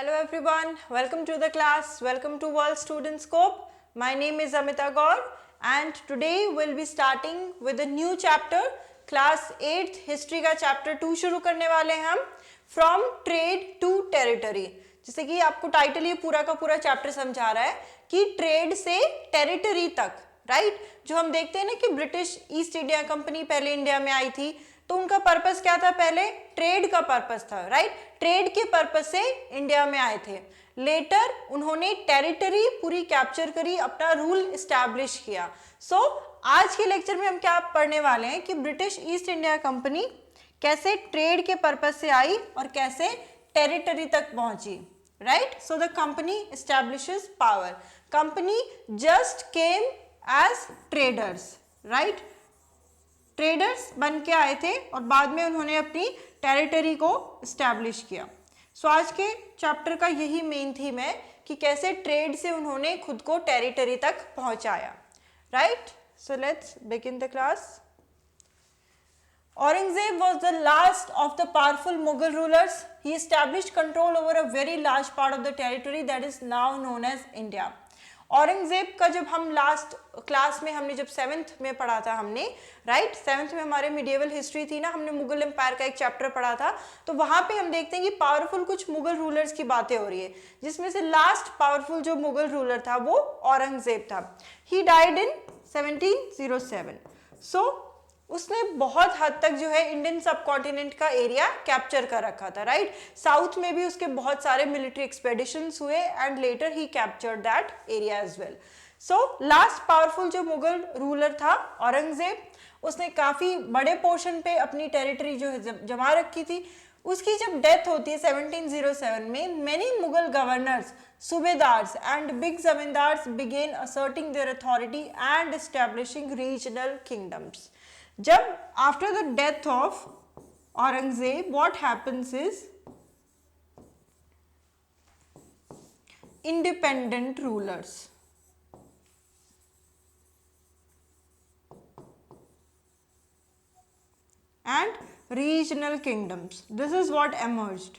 Hello everyone, welcome to the class, welcome to World Student Scope. My name is Amita Gaur and today we'll be starting with a new chapter, class 8th history का chapter 2 शुरू करने वाले हैं हम From Trade to Territory. जैसे कि आपको title ये पूरा का पूरा चैप्टर समझा रहा है कि ट्रेड से टेरिटरी तक, राइट? जो हम देखते हैं ना कि ब्रिटिश ईस्ट इंडिया कंपनी पहले इंडिया में आई थी, तो उनका पर्पस क्या था? पहले ट्रेड का पर्पस था, राइट? ट्रेड के पर्पस से इंडिया में आए थे। लेटर उन्होंने टेरिटरी पूरी कैप्चर करी, अपना रूल इस्टेब्लिश किया। सो आज के लेक्चर में हम क्या पढ़ने वाले हैं कि ब्रिटिश ईस्ट इंडिया कंपनी कैसे ट्रेड के पर्पस से आई और कैसे टेरिटरी तक पहुंची, right? So the company establishes power. Company just came as traders, right? Traders बन के आए थे और बाद में उन्होंने अपनी टेरिटरी को एस्टैब्लिश किया। सो आज के चैप्टर का यही मेन थीम है कि कैसे ट्रेड से उन्होंने खुद को टेरिटरी तक पहुंचाया, right? So let's begin the class. Aurangzeb was the last of the powerful Mughal rulers. He established control over a very large part of the territory that is now known as India. Aurangzeb का जब हम last class में हमने जब 7th में पढ़ा था हमने, राइट? 7th में हमारे मिडिएवल हिस्ट्री थी ना, हमने मुगल एम्पायर का एक चैप्टर पढ़ा था, तो वहां पे हम देखते हैं कि पावरफुल कुछ मुगल रूलर्स की बातें हो रही है, जिसमें से लास्ट पावरफुल जो मुगल रूलर था वो औरंगजेब था। He died in 1707। सो उसने बहुत हद तक जो है इंडियन सब कॉन्टिनेंट का एरिया कैप्चर कर रखा था, राइट? साउथ में भी उसके बहुत सारे मिलिट्री एक्सपेडिशंस हुए एंड लेटर ही captured that area as well. So last powerful जो मुगल रूलर था औरंगजेब, उसने काफी बड़े पोर्शन पे अपनी टेरिटरी जो है जमा रखी थी। उसकी जब डेथ होती है 1707 में, many Mughal governors, subedars and big zamindars began asserting their authority and establishing regional kingdoms. जब after the death of Aurangzeb what happens is independent rulers and regional kingdoms, this is what emerged.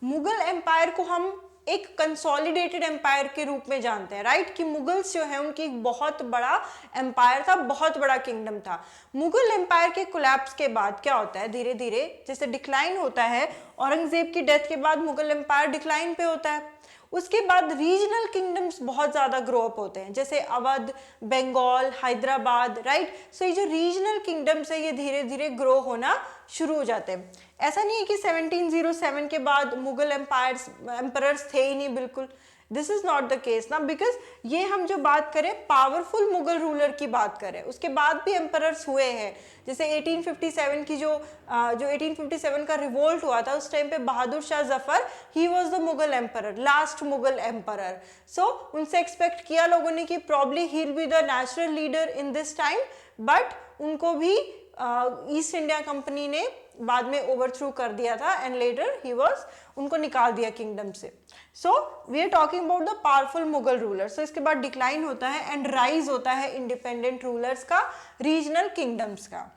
Mughal empire को हम एक कंसोलिडेटेड एम्पायर के रूप में जानते हैं, right? कि मुगल्स जो है उनकी एक बहुत बड़ा एम्पायर था, बहुत बड़ा किंगडम था। मुगल एम्पायर के कोलैप्स के बाद क्या होता है, धीरे धीरे जैसे डिक्लाइन होता है, औरंगजेब की डेथ के बाद मुगल एम्पायर डिक्लाइन पे होता है। उसके बाद रीजनल किंगडम्स बहुत ज़्यादा ग्रो अप होते हैं, जैसे अवध, बंगाल, हैदराबाद, राइट? सो ये जो रीजनल किंगडम्स है ये धीरे धीरे ग्रो होना शुरू हो जाते हैं। ऐसा नहीं है कि 1707 के बाद मुगल एम्परर्स थे ही नहीं, बिल्कुल this is not the case ना, बिकॉज ये हम जो बात करें पावरफुल मुगल रूलर की बात करें, उसके बाद भी एम्परर्स हुए हैं। जैसे 1857 की जो 1857 का रिवोल्ट हुआ था, उस टाइम पे Bahadur Shah Zafar, he was the Mughal emperor, last Mughal emperor. So उनसे एक्सपेक्ट किया लोगों ने कि probably he will be the natural leader in this time, but उनको भी ईस्ट इंडिया कंपनी ने बाद में ओवरथ्रू कर दिया था एंड लेटर ही वाज, उनको निकाल दिया किंगडम से। So we are talking about the powerful Mughal ruler. So इसके बाद डिक्लाइन होता है एंड राइज होता है इंडिपेंडेंट रूलर्स का, रीजनल किंगडम्स का।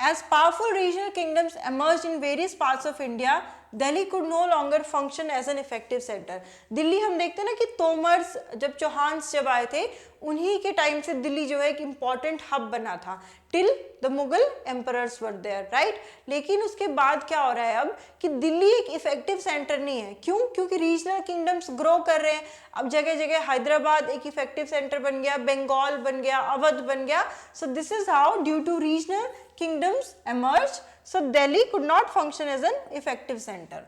As powerful regional kingdoms emerged in various parts of India, Delhi could no longer function as an effective center. Delhi हम देखते हैं ना कि तोमर्स जब चौहान्स जब आए थे, उन्हीं के टाइम से दिल्ली जो है एक इम्पॉर्टेंट हब बना था, till the Mughal emperors were there, right? लेकिन उसके बाद क्या हो रहा है अब कि दिल्ली एक इफेक्टिव सेंटर नहीं है। क्यों? क्योंकि रीजनल किंगडम्स ग्रो कर रहे हैं। अब जगह जगह हैदराबाद एक इफेक्टिव सेंटर बन गया, बंगाल बन गया, अवध बन गया। So this is how due to regional kingdoms emerged, so Delhi could not function as an effective center.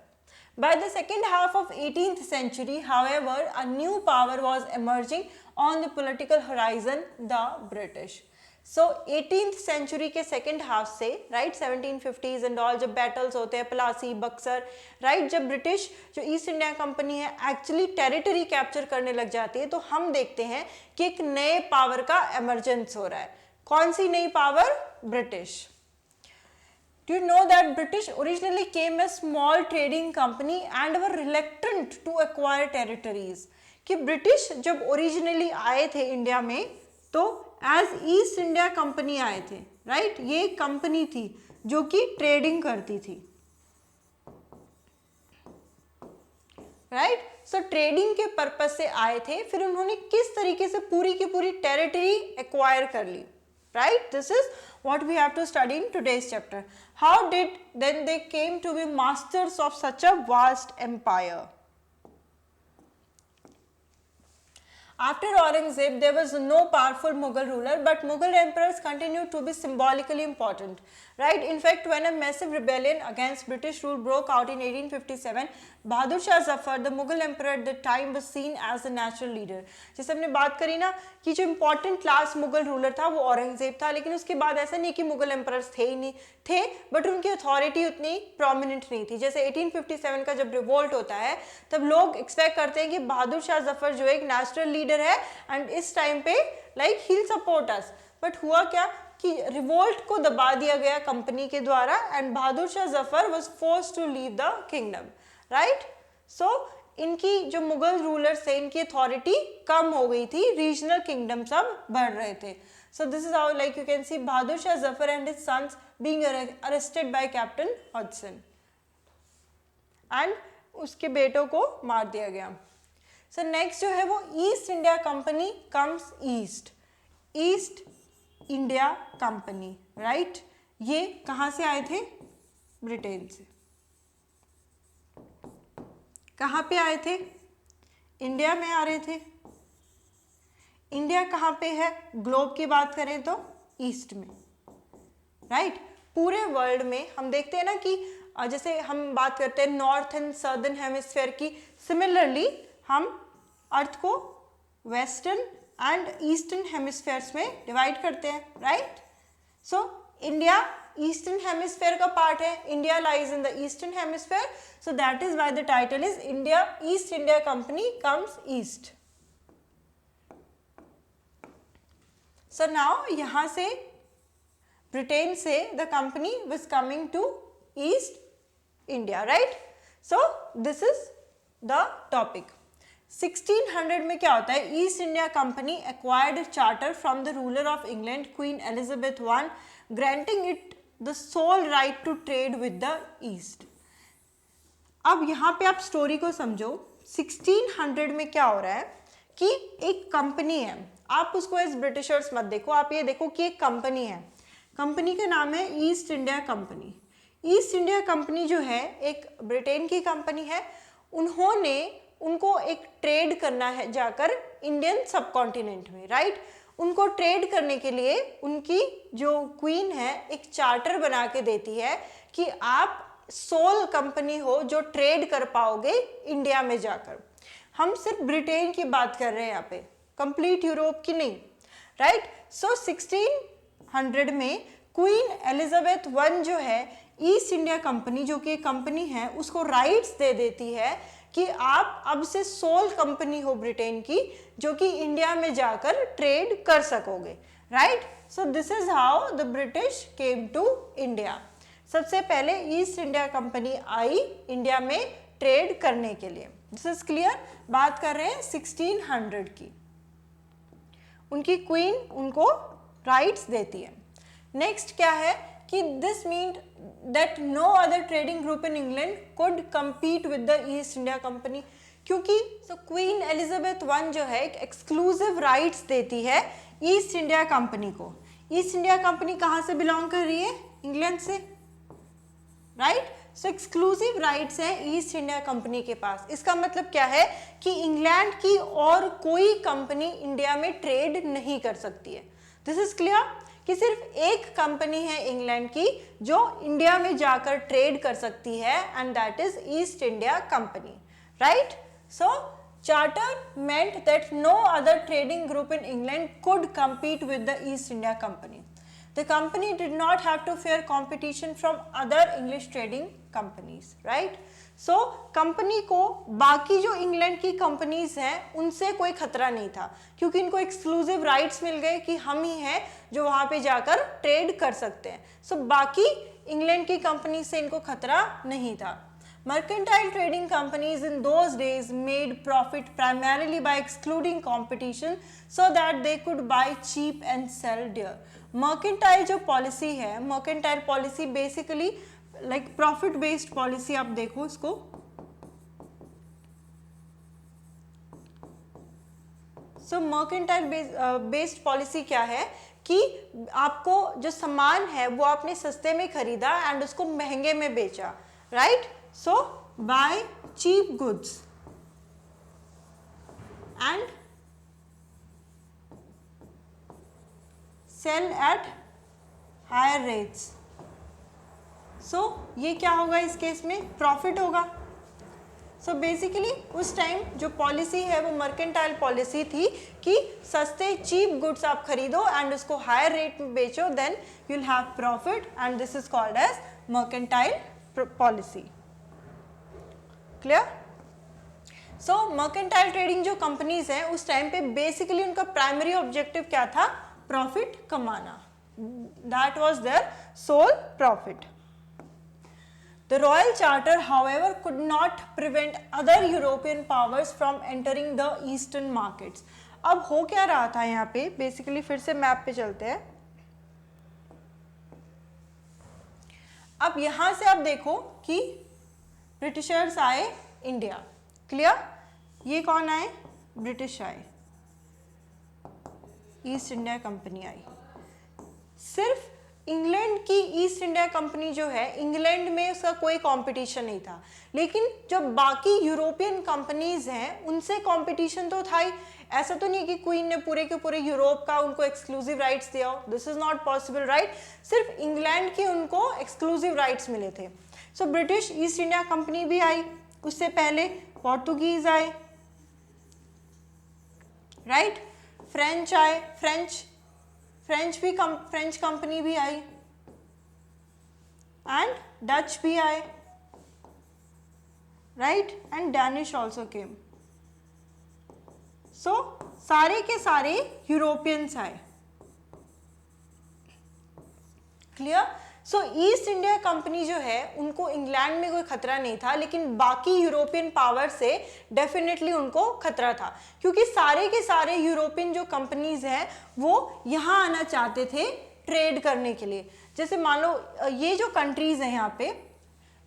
By the second half of 18th century, however, a new power was emerging on the political horizon, the British. So 18th century के second half से, right, 1750s and all, जब battles होते हैं Plassey, Buxar, right, जब British जो east India company है actually territory capture करने लग जाती है, तो हम देखते हैं कि एक नए पावर का एमरजेंस हो रहा है। कौन सी नई power? British. Do you know that British originally came as small trading company and were reluctant to acquire territories? कि ब्रिटिश जब ओरिजिनली आए थे इंडिया में तो एज ईस्ट इंडिया कंपनी आए थे, राइट? ये कंपनी थी जो कि ट्रेडिंग करती थी, राइट। सो ट्रेडिंग के पर्पज से आए थे, फिर उन्होंने किस तरीके से पूरी की पूरी टेरिटरी एक्वायर कर ली, right? This is what we have to study in today's chapter. How did then they came to be masters of such a vast empire? After Aurangzeb, there was no powerful Mughal ruler, but Mughal emperors continued to be symbolically important, right? In fact, when a massive rebellion against British rule broke out in 1857, Bahadur Shah Zafar, the Mughal emperor at the time, was seen as the natural leader. जैसे हमने बात करी ना कि जो important class Mughal ruler था वो औरंगजेब था, लेकिन उसके बाद ऐसा नहीं कि मुगल emperors थे ही नहीं, थे बट उनकी अथॉरिटी उतनी prominent नहीं थी। जैसे 1857 का जब रिवोल्ट होता है तब लोग एक्सपेक्ट करते हैं कि बहादुर शाह जफर जो एक नेचुरल लीडर है एंड इस टाइम पे like he will support us, but हुआ क्या कि रिवोल्ट को दबा दिया गया कंपनी के द्वारा and Bahadur Shah Zafar was forced to leave the kingdom, right. So इनकी जो मुगल रूलर्स थे इनकी अथॉरिटी कम हो गई थी, रीजनल किंगडम सब बढ़ रहे थे। So this is how like you can see Bahadur Shah Zafar and his sons being arrested by captain Hudson and उसके बेटों को मार दिया गया। सो नेक्स्ट जो है वो east India company comes east, east India company, right. ये कहाँ से आए थे? ब्रिटेन से। कहाँ पे आए थे? इंडिया में आ रहे थे। इंडिया कहाँ पे है? ग्लोब की बात करें तो ईस्ट में, राइट। पूरे वर्ल्ड में हम देखते हैं ना कि जैसे हम बात करते हैं नॉर्थ एंड सदर्न हेमिस्फीयर की, सिमिलरली हम अर्थ को वेस्टर्न एंड ईस्टर्न हेमिस्फीयर्स में डिवाइड करते हैं, right. So India eastern hemisphere का पार्ट है, India lies in the eastern hemisphere, so that is why the title is India East India company comes east. So now यहां से Britain से the company was coming to East India, right. So this is the topic. 1600 में क्या होता है? East India company acquired charter from the ruler of England queen Elizabeth I, granting it the sole right to trade with the east. अब यहाँ पे आप story को समझो। 1600 में क्या हो रहा है कि एक कंपनी है, आप उसको एज ब्रिटिशर्स मत देखो, आप ये देखो कि एक कंपनी है, कंपनी का नाम है East India company. East India Company जो है एक ब्रिटेन की कंपनी है, उनको एक ट्रेड करना है जाकर इंडियन सब कॉन्टिनेंट में, राइट। उनको ट्रेड करने के लिए उनकी जो क्वीन है एक चार्टर बना के देती है कि आप सोल कंपनी हो जो ट्रेड कर पाओगे इंडिया में जाकर। हम सिर्फ ब्रिटेन की बात कर रहे हैं यहाँ पे, कंप्लीट यूरोप की नहीं, राइट। सो 1600 में क्वीन एलिजाबेथ I जो है ईस्ट इंडिया कंपनी जो कि एक कंपनी है उसको राइट्स दे देती है कि आप अब से सोल कंपनी हो ब्रिटेन की जो कि इंडिया में जाकर ट्रेड कर सकोगे, right. So this is how the British came to India. सबसे पहले ईस्ट इंडिया कंपनी आई इंडिया में ट्रेड करने के लिए। This is clear. बात कर रहे हैं 1600 की। उनकी क्वीन उनको राइट्स देती है। नेक्स्ट क्या है कि this mean that no other trading group in England could compete with the East India Company, क्योंकि क्वीन एलिजाबेथ I जो है एक एक्सक्लूसिव राइट्स देती है ईस्ट इंडिया कंपनी को। ईस्ट इंडिया कंपनी कहाँ से बिलोंग कर रही है? इंग्लैंड से, राइट। सो एक्सक्लूसिव राइट्स है ईस्ट इंडिया कंपनी के पास। इसका मतलब क्या है कि इंग्लैंड की और कोई कंपनी इंडिया में ट्रेड नहीं कर सकती है। दिस इज क्लियर कि सिर्फ एक कंपनी है इंग्लैंड की जो इंडिया में जाकर ट्रेड कर सकती है and that is East India company, right. So charter meant that no other trading group in England could compete with the East India Company. The company did not have to fear competition from other English trading companies, right? So company को बाकी जो England की companies हैं उनसे कोई खतरा नहीं था क्योंकि इनको एक्सक्लूसिव राइट्स मिल गए कि हम ही हैं जो वहाँ पे जाकर ट्रेड कर सकते हैं। सो बाकी इंग्लैंड की कंपनी से इनको खतरा नहीं था। Mercantile trading companies in those days made profit primarily by excluding competition so that they could buy cheap and sell dear. Mercantile जो पॉलिसी है, mercantile policy basically like profit based policy, आप देखो इसको, सो मर्केंटाइल बेस्ड पॉलिसी क्या है कि आपको जो सामान है वो आपने सस्ते में खरीदा एंड उसको महंगे में बेचा, right? So buy cheap goods and sell at higher rates. So ये क्या होगा इस केस में? प्रॉफिट होगा. सो बेसिकली उस टाइम जो पॉलिसी है वो मर्केंटाइल पॉलिसी थी कि सस्ते चीप गुड्स आप खरीदो एंड उसको हायर रेट में बेचो, then you will have profit and this is called as mercantile policy. Clear? So mercantile trading जो कंपनीज हैं उस टाइम पे बेसिकली उनका प्राइमरी ऑब्जेक्टिव क्या था? प्रॉफिट कमाना. That was their sole profit. The Royal Charter, however, could not prevent other European powers from entering the eastern markets. अब हो क्या रहा था यहाँ पे? बेसिकली फिर से मैप पे चलते हैं. अब यहाँ से आप देखो कि ब्रिटिशर्स आए इंडिया. क्लियर? ये कौन आए? ब्रिटिश आए, ईस्ट इंडिया कंपनी आई. सिर्फ इंग्लैंड की ईस्ट इंडिया कंपनी जो है, इंग्लैंड में उसका कोई कंपटीशन नहीं था, लेकिन जो बाकी यूरोपियन कंपनीज हैं उनसे कंपटीशन तो था ही. ऐसा तो नहीं कि क्वीन ने पूरे के पूरे यूरोप का उनको एक्सक्लूसिव राइट्स दिया हो. This is not possible, right? सिर्फ इंग्लैंड के उनको एक्सक्लूसिव राइट्स मिले थे. So British East India Company भी आई, उससे पहले पोर्तुगीज आए, राइट? फ्रेंच आए, फ्रेंच कंपनी भी आई एंड डच भी आए, right? And Danish also came. So सारे के सारे यूरोपियंस आए. Clear? So East India Company जो है उनको इंग्लैंड में कोई खतरा नहीं था, लेकिन बाकी यूरोपियन पावर से डेफिनेटली उनको खतरा था, क्योंकि सारे के सारे यूरोपियन जो कंपनीज हैं वो यहाँ आना चाहते थे ट्रेड करने के लिए. जैसे मान लो ये जो कंट्रीज हैं यहाँ पे,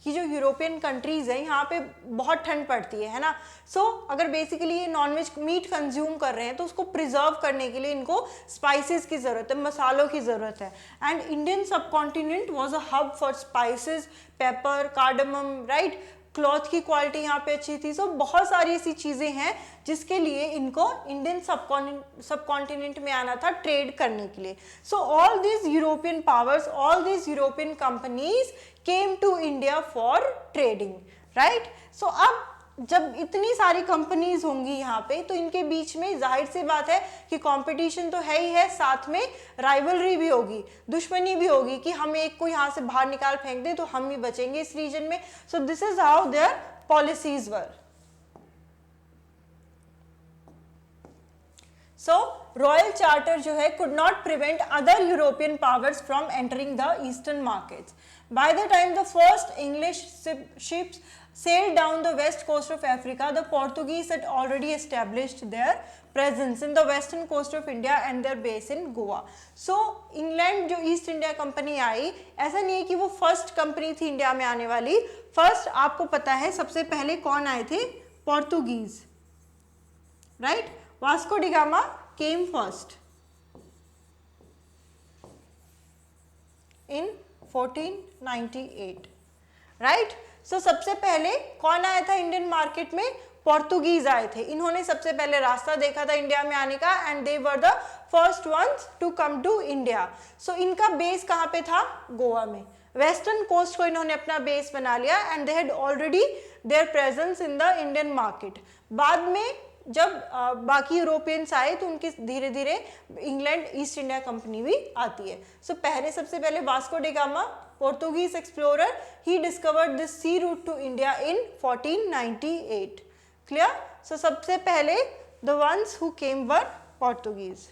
ये जो यूरोपियन कंट्रीज हैं यहाँ पे बहुत ठंड पड़ती है ना. सो अगर बेसिकली ये नॉनवेज मीट कंज्यूम कर रहे हैं तो उसको प्रिजर्व करने के लिए इनको स्पाइसेस की ज़रूरत है, मसालों की ज़रूरत है. एंड इंडियन सब continent was a hub for spices, paper, cardamom, right? Cloth की क्वालिटी यहाँ पे अच्छी थी. सो बहुत सारी ऐसी चीज़ें हैं जिसके लिए इनको इंडियन सब कॉन्टिनेंट में आना था ट्रेड करने के लिए. So all these European powers, all these European companies came to India for trading, right? So अब जब इतनी सारी कंपनीज होंगी यहाँ पे तो इनके बीच में जाहिर सी बात है कि कंपटीशन तो है ही है, साथ में राइवलरी भी होगी, दुश्मनी भी होगी कि हम एक को यहाँ से बाहर निकाल फेंक दें तो हम ही बचेंगे इस रीजन में. सो this is how there policies were. So royal charter जो है could not prevent other European powers from entering the eastern markets. By the time the first English ships sailed down the west coast of Africa, the Portuguese had already established their presence in the western coast of India and their base in Goa. So England जो east India company आई, ऐसा नहीं है कि वो first company थी India में आने वाली. फर्स्ट आपको पता है सबसे पहले कौन आए थे? Portuguese, right? Vasco da Gama came first in 1498, right? So सबसे पहले कौन आया था इंडियन मार्केट में? पोर्तुगीज आए थे. इन्होंने सबसे पहले रास्ता देखा था इंडिया में आने का and they were the first ones to come to India. So इनका बेस कहाँ पे था? गोवा में. वेस्टर्न कोस्ट को इन्होंने अपना बेस बना लिया and they had already there presence in the Indian market. बाद में जब बाकी यूरोपियंस आए तो उनके धीरे धीरे इंग्लैंड ईस्ट इंडिया कंपनी भी आती है. सो पहले सबसे पहले Vasco da Gama, Portuguese explorer, he discovered this sea route to India in 1498. Clear? So सबसे पहले the ones who came were Portuguese.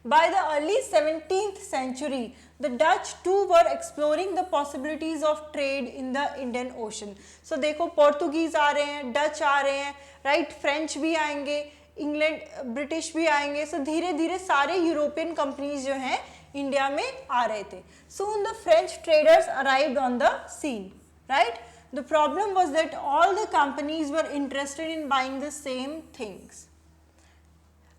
By the early 17th century, the Dutch too were exploring the possibilities of trade in the Indian Ocean. So देखो पोर्तुगीज आ रहे हैं, Dutch आ रहे हैं, right, French भी आएंगे, England, British भी आएंगे. सो धीरे धीरे सारे यूरोपियन कंपनीज जो हैं इंडिया में आ रहे थे. Soon the French traders arrived on the scene, right? The problem was that all the companies were interested in buying the same things.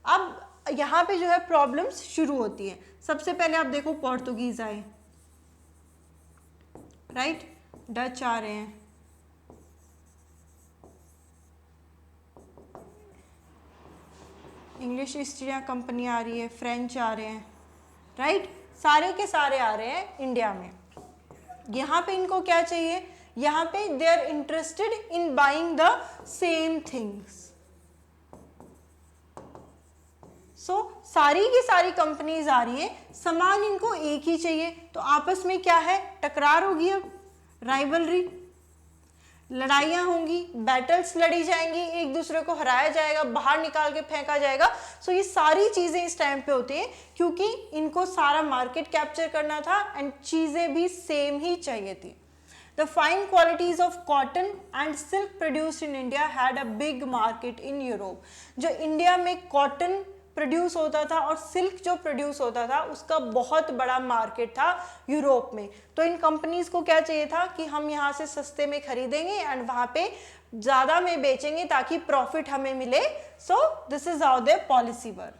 अब यहाँ पे जो है प्रॉब्लम्स शुरू होती हैं. सबसे पहले आप देखो पोर्तुगीज आए, राइट, डच आ रहे हैं, इंग्लिश ईस्ट इंडिया कंपनी आ रही है, फ्रेंच आ रहे हैं, राइट, सारे के सारे आ रहे हैं इंडिया में. यहाँ पे इनको क्या चाहिए, यहाँ पे they are interested in buying the same things. So सारी की सारी कंपनीज आ रही हैं, सामान इनको एक ही चाहिए, तो आपस में क्या है, टकरार होगी, अब राइवलरी, लड़ाइयाँ होंगी, बैटल्स लड़ी जाएंगी, एक दूसरे को हराया जाएगा, बाहर निकाल के फेंका जाएगा. सो ये सारी चीज़ें इस टाइम पे होती हैं क्योंकि इनको सारा मार्केट कैप्चर करना था एंड चीज़ें भी सेम ही चाहिए थी. The fine qualities of cotton and silk produced in India had a big market in Europe. जो इंडिया में कॉटन प्रोड्यूस होता था और सिल्क जो प्रोड्यूस होता था उसका बहुत बड़ा मार्केट था यूरोप में. तो इन कंपनीज को क्या चाहिए था कि हम यहाँ से सस्ते में खरीदेंगे एंड वहाँ पे ज़्यादा में बेचेंगे ताकि प्रॉफिट हमें मिले. सो this is how their policy were.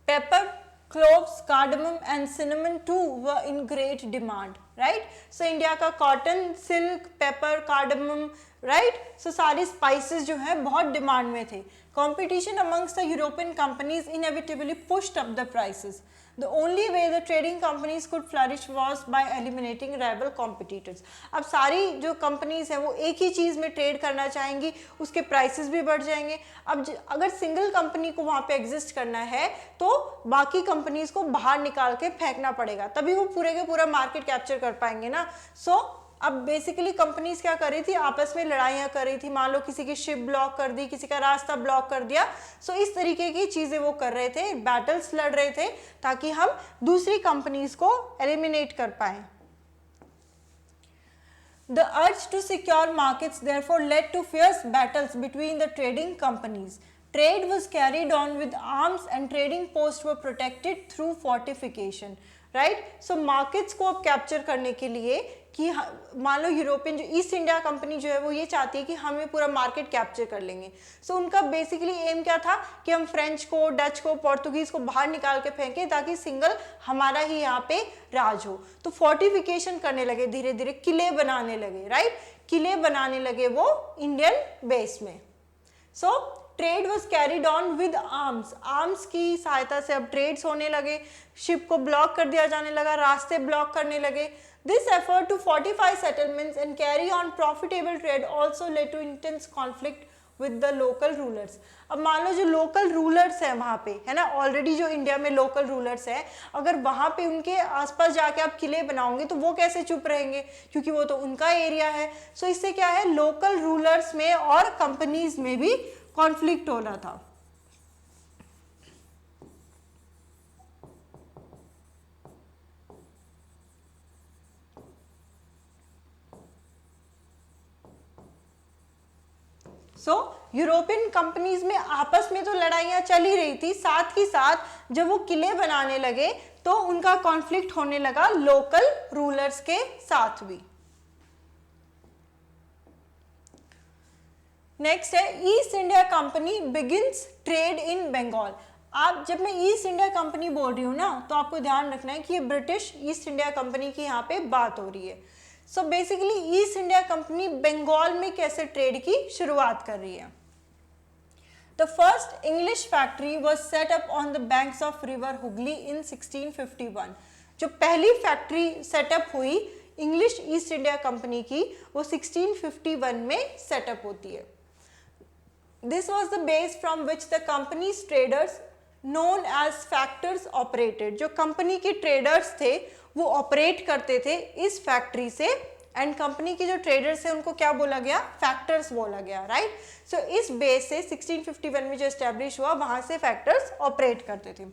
Paper, cloves, cardamom and cinnamon too were in great demand, right? So India का cotton, silk, paper, cardamom, right, so सारी स्पाइसेस जो हैं बहुत डिमांड में थे. Competition amongst the European companies inevitably pushed up the prices. The only way the trading companies could flourish was by eliminating rival competitors. अब सारी जो companies हैं वो एक ही चीज़ में ट्रेड करना चाहेंगी, उसके प्राइसेस भी बढ़ जाएंगे. अब अगर सिंगल कंपनी को वहाँ पे एग्जिस्ट करना है तो बाकी कंपनीज को बाहर निकाल के फेंकना पड़ेगा, तभी वो पूरे के पूरा मार्केट कैप्चर कर पाएंगे ना. सो अब बेसिकली कंपनीज क्या कर रही थी, आपस में लड़ाइयाँ कर रही थी. मान लो किसी की शिप ब्लॉक कर दी, किसी का रास्ता ब्लॉक कर दिया. सो इस तरीके की चीज़ें वो कर रहे थे, बैटल्स लड़ रहे थे ताकि हम दूसरी कंपनीज को एलिमिनेट कर पाएं. The urge to secure markets therefore led to fierce battles between the trading companies. Trade was carried on with arms and trading posts were protected through fortification. Right, so markets को अब capture करने के लिए कि मान लो European जो east India Company जो है वो ये चाहती है कि हम ये पूरा मार्केट कैप्चर कर लेंगे. सो उनका बेसिकली एम क्या था कि हम फ्रेंच को, डच को, पोर्तुगीज को बाहर निकाल के फेंकें ताकि सिंगल हमारा ही यहाँ पे राज हो. तो फोर्टिफिकेशन करने लगे, धीरे धीरे किले बनाने लगे, राइट, किले बनाने लगे वो इंडियन बेस में. So trade was carried on with arms, arms की सहायता से अब ट्रेड्स होने लगे, शिप को ब्लॉक कर दिया जाने लगा, रास्ते ब्लॉक करने लगे. This effort to fortify settlements and carry on profitable trade also led to intense conflict with the local rulers. अब मान लो जो लोकल रूलर्स हैं वहाँ पे, है ना, ऑलरेडी जो इंडिया में लोकल रूलर्स हैं, अगर वहाँ पे उनके आसपास जाके आप किले बनाओगे तो वो कैसे चुप रहेंगे, क्योंकि वो तो उनका एरिया है. सो इससे क्या है, लोकल रूलर्स में और कंपनीज में भी कॉन्फ्लिक्ट हो रहा था. सो यूरोपियन कंपनीज में आपस में तो लड़ाइयाँ चल ही रही थी, साथ ही साथ जब वो किले बनाने लगे तो उनका कॉन्फ्लिक्ट होने लगा लोकल रूलर्स के साथ भी. नेक्स्ट है East India Company begins trade in Bengal. आप जब मैं ईस्ट इंडिया कंपनी बोल रही हूँ ना तो आपको ध्यान रखना है कि ये ब्रिटिश ईस्ट इंडिया कंपनी की यहाँ पे बात हो रही है. So basically East India Company Bengal में कैसे ट्रेड की शुरुआत कर रही है. The first English factory was set up on the banks of river Hooghly in 1651. जो पहली फैक्ट्री सेटअप हुई इंग्लिश ईस्ट इंडिया कंपनी की वो 1651 में सेटअप होती है. This was the base from which the company's traders known as factors operated. जो company के ट्रेडर्स थे वो ऑपरेट करते थे इस फैक्ट्री से एंड कंपनी के जो ट्रेडर्स हैं उनको क्या बोला गया, फैक्टर्स बोला गया, राइट। सो इस बेस से 1651 में जो एस्टेब्लिश हुआ वहां से फैक्टर्स ऑपरेट करते थे।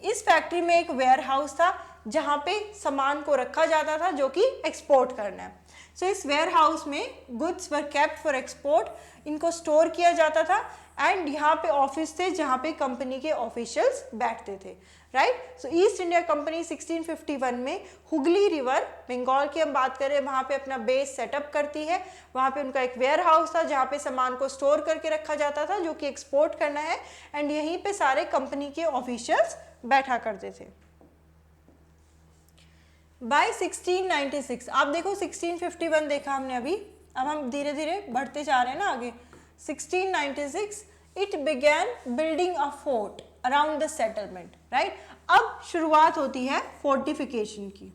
इस फैक्ट्री में एक वेयर हाउस था जहां पे सामान को रखा जाता था जो कि एक्सपोर्ट करना है। सो इस वेयर हाउस में goods were kept for export, इनको स्टोर किया जाता था एंड यहाँ पे ऑफिस थे जहाँ पे कंपनी के ऑफिशियल्स बैठते थे, राइट। सो ईस्ट इंडिया कंपनी 1651 में हुगली रिवर, बंगाल की हम बात करें, वहाँ पे अपना बेस सेटअप करती है। वहाँ पे उनका एक वेयर हाउस था जहाँ पे सामान को स्टोर करके रखा जाता था जो कि एक्सपोर्ट करना है एंड यहीं पे सारे कंपनी के ऑफिशियल्स बैठा करते थे। बाय 1696, आप देखो 1651 देखा हमने अभी, अब हम धीरे धीरे बढ़ते जा रहे हैं ना आगे। 1696 it began building a fort around the settlement, right. अब शुरुआत होती है फोर्टिफिकेशन की,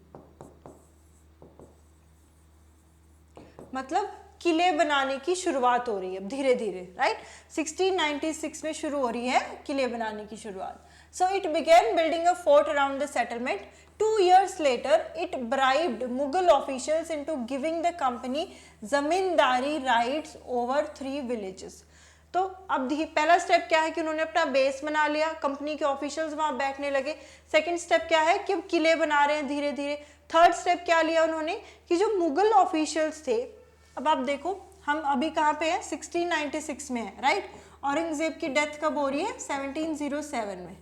मतलब किले बनाने की शुरुआत हो रही है धीरे धीरे, राइट। 1696 में शुरू हो रही है किले बनाने की शुरुआत। So it began building a fort around the settlement. 2 years later, it bribed Mughal officials into giving the company zamindari rights over 3 villages. तो अब पहला स्टेप क्या है कि उन्होंने अपना बेस बना लिया, कंपनी के ऑफिशियल्स वहां बैठने लगे। सेकंड स्टेप क्या है कि अब किले बना रहे हैं धीरे धीरे। थर्ड स्टेप क्या लिया उन्होंने कि जो मुगल ऑफिशियल्स थे, अब आप देखो हम अभी कहाँ पे हैं, 1696 में है, राइट। औरंगजेब की डेथ कब हो रही है, 1707 में।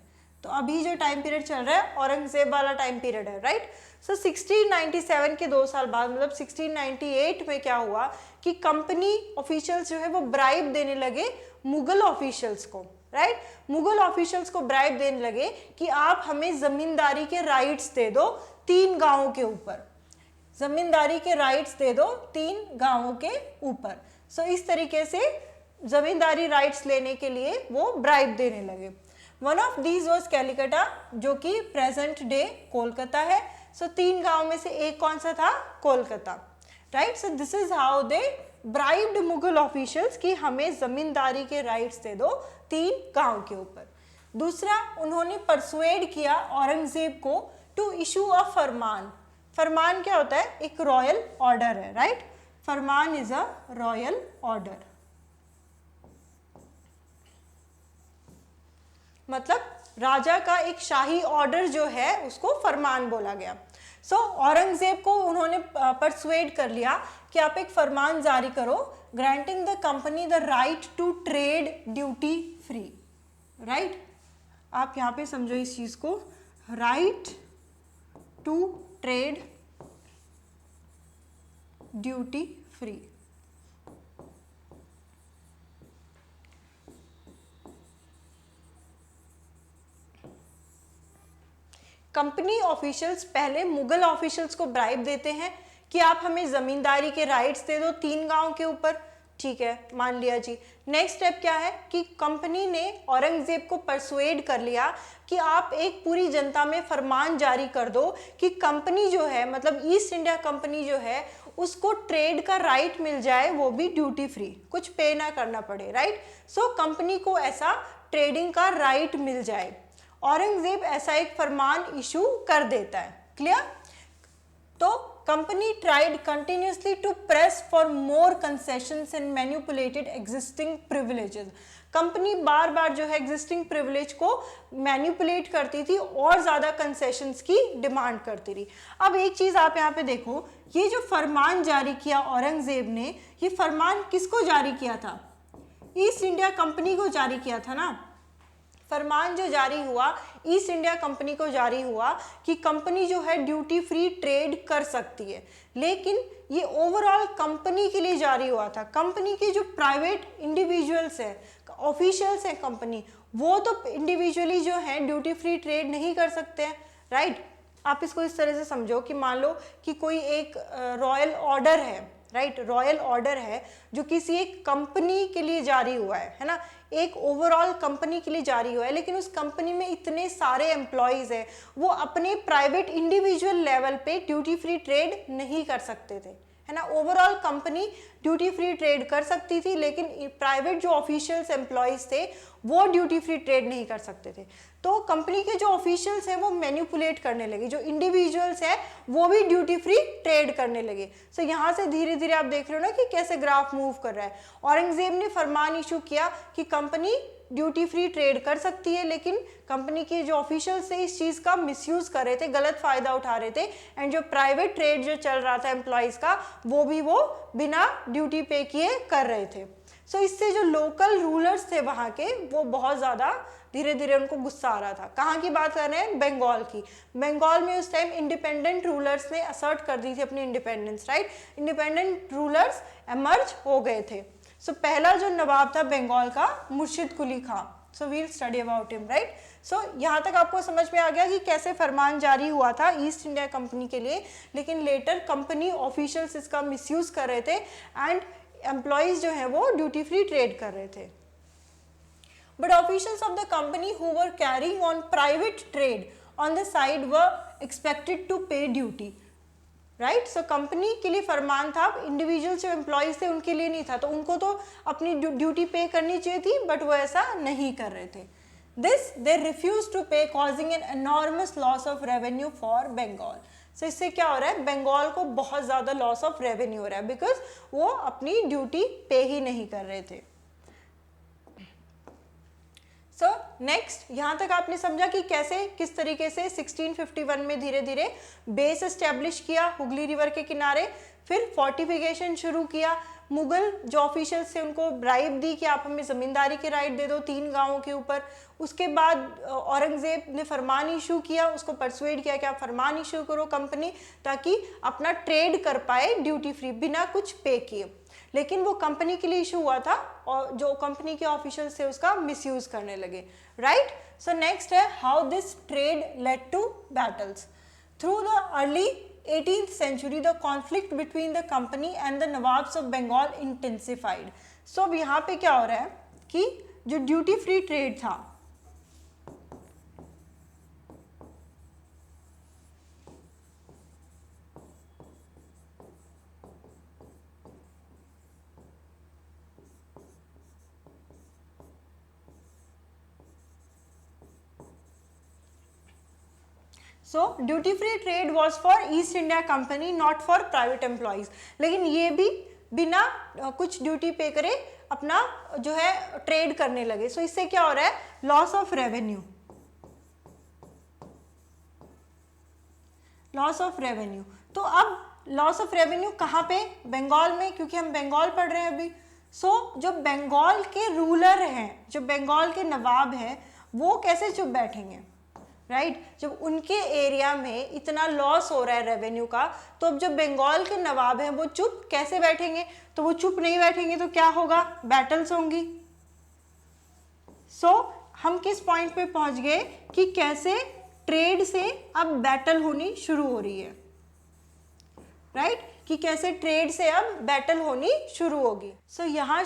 तो अभी जो टाइम पीरियड चल रहा है औरंगजेब वाला टाइम पीरियड है, राइट। सो 1697 के 2 साल बाद मतलब 1698 में क्या हुआ कि कंपनी ऑफिशियल्स जो है वो ब्राइब देने लगे मुगल ऑफिशियल्स को, राइट। मुगल ऑफिशियल्स को ब्राइब देने लगे कि आप हमें जमींदारी के राइट्स दे दो 3 गांवों के ऊपर, जमींदारी के राइट्स दे दो 3 गांवों के ऊपर। सो इस तरीके से जमींदारी राइट्स लेने के लिए वो ब्राइब देने लगे। One of these was Kalikata, जो कि प्रेजेंट डे कोलकाता है। सो 3 गांव में से एक कौन सा था, Kolkata, right. So this is how they bribed Mughal officials कि हमें जमींदारी के राइट्स दे दो 3 गांव के ऊपर। दूसरा, उन्होंने परसुएड किया औरंगजेब को टू इशू अ फरमान। फरमान क्या होता है, एक रॉयल ऑर्डर है, right. Farman is a royal order, मतलब राजा का एक शाही ऑर्डर जो है उसको फरमान बोला गया। सो औरंगजेब को उन्होंने परसुएड कर लिया कि आप एक फरमान जारी करो, granting the company the right to trade duty free, right. आप यहाँ पे समझो इस चीज को, right to trade duty free. Company officials पहले मुगल ऑफिशियल्स को ब्राइब देते हैं कि आप हमें जमींदारी के राइट्स दे दो 3 गांव के ऊपर, ठीक है, मान लिया जी। नेक्स्ट स्टेप क्या है कि कंपनी ने औरंगजेब को परसुएड कर लिया कि आप एक पूरी जनता में फरमान जारी कर दो कि कंपनी जो है, मतलब ईस्ट इंडिया कंपनी जो है, उसको ट्रेड का राइट मिल जाए, वो भी ड्यूटी फ्री, कुछ पे ना करना पड़े, राइट। सो कंपनी को ऐसा ट्रेडिंग का राइट मिल जाए। औरंगजेब ऐसा एक फरमान इशू कर देता है, क्लियर। तो company tried continuously to press for more concessions and manipulated existing privileges. Company बार बार जो है एग्जिस्टिंग प्रिविलेज को मैनिपुलेट करती थी और ज्यादा कंसेशंस की डिमांड करती रही। अब एक चीज आप यहाँ पे देखो, ये जो फरमान जारी किया औरंगजेब ने, ये फरमान किसको जारी किया था, ईस्ट इंडिया कंपनी को जारी किया था ना। फरमान जो जारी हुआ ईस्ट इंडिया कंपनी को जारी हुआ कि कंपनी जो है ड्यूटी फ्री ट्रेड कर सकती है, लेकिन ये ओवरऑल कंपनी के लिए जारी हुआ था। कंपनी के जो प्राइवेट इंडिविजुअल्स हैं, ऑफिशियल्स हैं कंपनी, वो तो इंडिविजुअली जो है ड्यूटी फ्री ट्रेड नहीं कर सकते हैं, राइट। आप इसको इस तरह से समझो कि मान लो कि कोई एक रॉयल ऑर्डर है, राइट, रॉयल ऑर्डर है जो किसी एक कंपनी के लिए जारी हुआ है ना, एक ओवरऑल कंपनी के लिए जारी हुआ है, लेकिन उस कंपनी में इतने सारे एम्प्लॉयज हैं, वो अपने प्राइवेट इंडिविजुअल लेवल पे ड्यूटी फ्री ट्रेड नहीं कर सकते थे, है ना। Overall company duty free trade कर सकती थी, लेकिन प्राइवेट जो ऑफिशियल्स एम्प्लॉयज़ थे वो ड्यूटी फ्री ट्रेड नहीं कर सकते थे। तो कंपनी के जो ऑफिशियल्स हैं वो मैनिपुलेट करने लगे, जो इंडिविजुअल्स हैं वो भी ड्यूटी फ्री ट्रेड करने लगे। सो यहाँ से धीरे धीरे आप देख रहे हो ना कि कैसे ग्राफ मूव कर रहा है। औरंगजेब ने फरमान इशू किया कि कंपनी ड्यूटी फ्री ट्रेड कर सकती है, लेकिन कंपनी के जो ऑफिशियल्स थे इस चीज़ का मिसयूज़ कर रहे थे, गलत फ़ायदा उठा रहे थे। एंड जो प्राइवेट ट्रेड जो चल रहा था एम्प्लॉयज़ का वो भी वो बिना ड्यूटी पे किए कर रहे थे। सो इससे जो लोकल रूलर्स थे वहाँ के वो बहुत ज़्यादा धीरे धीरे उनको गुस्सा आ रहा था। कहाँ की बात कर रहे हैं? बंगाल की। बंगाल में उस टाइम इंडिपेंडेंट रूलर्स ने असर्ट कर दी थी अपनी independence, right. Independent rulers emerge हो गए थे। सो पहला जो नवाब था बंगाल का, Murshid Quli Khan. So we'll study about him, right. So यहाँ तक आपको समझ में आ गया कि कैसे फरमान जारी हुआ था ईस्ट इंडिया कंपनी के लिए, लेकिन लेटर कंपनी ऑफिशियल्स इसका मिसयूज कर रहे थे एंड एम्प्लॉयज जो है वो ड्यूटी फ्री ट्रेड कर रहे थे। But officials of the company who were carrying on private trade on the side were expected to pay duty, right. So company के लिए फरमान था, इंडिविजुअल जो एम्प्लॉयज थे उनके लिए नहीं था, तो उनको तो अपनी ड्यूटी पे करनी चाहिए थी, बट वो ऐसा नहीं कर रहे थे। This they refuse to pay, causing an enormous loss of revenue for Bengal. So इससे क्या हो रहा है? बंगाल को बहुत ज़्यादा लॉस ऑफ रेवेन्यू हो रहा है, बिकॉज वो अपनी ड्यूटी पे ही नहीं कर रहे थे। सो नेक्स्ट, यहाँ तक आपने समझा कि कैसे किस तरीके से 1651 में धीरे धीरे बेस एस्टेब्लिश किया हुगली रिवर के किनारे, फिर फोर्टिफिकेशन शुरू किया। मुगल जो ऑफिशियल्स थे उनको ब्राइब दी कि आप हमें ज़मींदारी के राइट दे दो 3 गांवों के ऊपर। उसके बाद औरंगज़ेब ने फरमान इशू किया, उसको परसुएड किया कि आप फरमान इशू करो कंपनी, ताकि अपना ट्रेड कर पाए ड्यूटी फ्री बिना कुछ पे किए। लेकिन वो कंपनी के लिए इशू हुआ था और जो कंपनी के ऑफिशियल्स थे उसका मिसयूज करने लगे, राइट। सो नेक्स्ट है how this trade led to battles. Through the early 18th century the conflict between the company and the Nawabs of Bengal intensified. So अब यहाँ पे क्या हो रहा है कि जो ड्यूटी फ्री ट्रेड था सो duty free trade was for east India company, not for private employees. लेकिन ये भी बिना कुछ ड्यूटी पे करे अपना जो है ट्रेड करने लगे। सो इससे क्या हो रहा है? Loss of revenue, loss of revenue. तो अब लॉस ऑफ रेवेन्यू कहाँ पे? बंगाल में, क्योंकि हम बंगाल पढ़ रहे हैं अभी। सो जो बंगाल के रूलर हैं, जो बंगाल के नवाब हैं, वो कैसे चुप बैठेंगे, राइट। जब उनके एरिया में इतना लॉस हो रहा है रेवेन्यू का, तो अब जो बंगाल के नवाब हैं वो चुप कैसे बैठेंगे? तो वो चुप नहीं बैठेंगे तो क्या होगा? बैटल्स होंगी। सो हम किस पॉइंट पे पहुंच गए कि कैसे ट्रेड से अब बैटल होनी शुरू हो रही है, राइट। कि कैसे ट्रेड से अब बैटल होनी शुरू होगी। सो यहाँ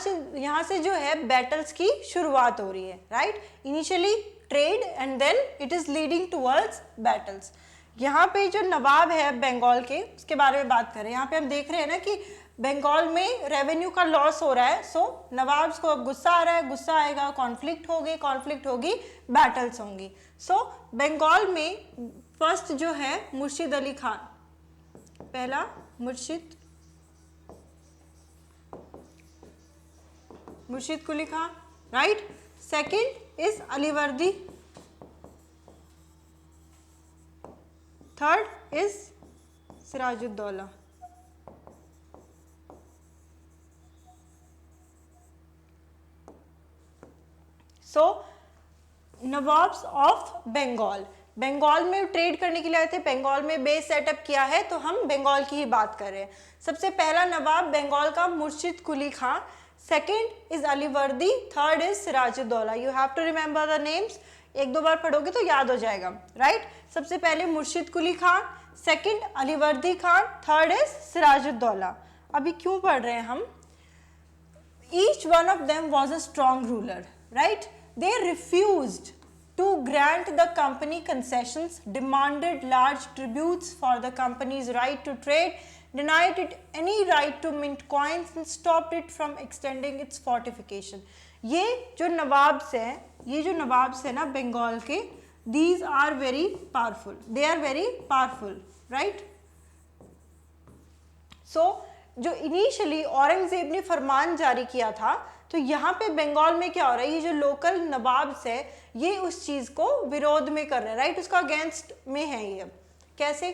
से जो है बैटल्स की शुरुआत हो रही है, right. Initially trade and then it is leading towards battles. यहाँ पे जो नवाब है बंगाल के, उसके बारे में बात करें। यहाँ पे हम देख रहे हैं ना कि बंगाल में रेवेन्यू का लॉस हो रहा है। सो नवाब्स को अब गुस्सा आ रहा है, गुस्सा आएगा, कॉन्फ्लिक्ट होगी, बैटल्स होंगी। सो बंगाल में फर्स्ट जो है मुर्शिद अली खान, पहला Murshid Quli Khan, right. Second is Alivardi, third is Sirajuddaulah. So nawabs of Bengal, Bengal में ट्रेड करने के लिए आए थे, बंगाल में बेस सेटअप किया है, तो हम बंगाल की ही बात कर रहे हैं। सबसे पहला नवाब बंगाल का Murshid Quli Khan, second is Alivardi, third is Sirajuddaulah. You have to remember the names, 1-2 बार पढ़ोगे तो याद हो जाएगा, राइट। सबसे पहले Murshid Quli Khan, second Alivardi Khan, third is Sirajuddaulah. अभी क्यों पढ़ रहे हैं हम? Each one of them was a strong ruler, right. They refused to grant the company concessions, demanded large tributes for the company's right to trade, denied it any right to mint coins and stopped it from extending its fortification. ये जो nawabs हैं ना बंगाल के, these are very powerful, they are very powerful, right? So जो initially Aurangzeb ने फरमान जारी किया था, तो यहाँ पे बंगाल में क्या हो रहा है, ये जो लोकल नवाब्स है ये उस चीज़ को विरोध में कर रहे हैं, राइट, उसका अगेंस्ट में है ये। कैसे?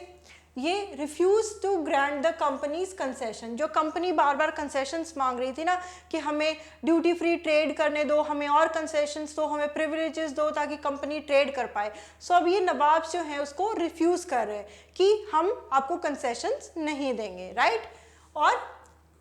ये refuse to grant the companies concession, जो कंपनी बार बार कंसेशंस मांग रही थी ना कि हमें ड्यूटी फ्री ट्रेड करने दो, हमें और कंसेशंस दो, हमें प्रिविलेजेस दो ताकि कंपनी ट्रेड कर पाए। सो अब ये नवाब जो हैं उसको रिफ्यूज़ कर रहे हैं कि हम आपको कंसेशंस नहीं देंगे, राइट। और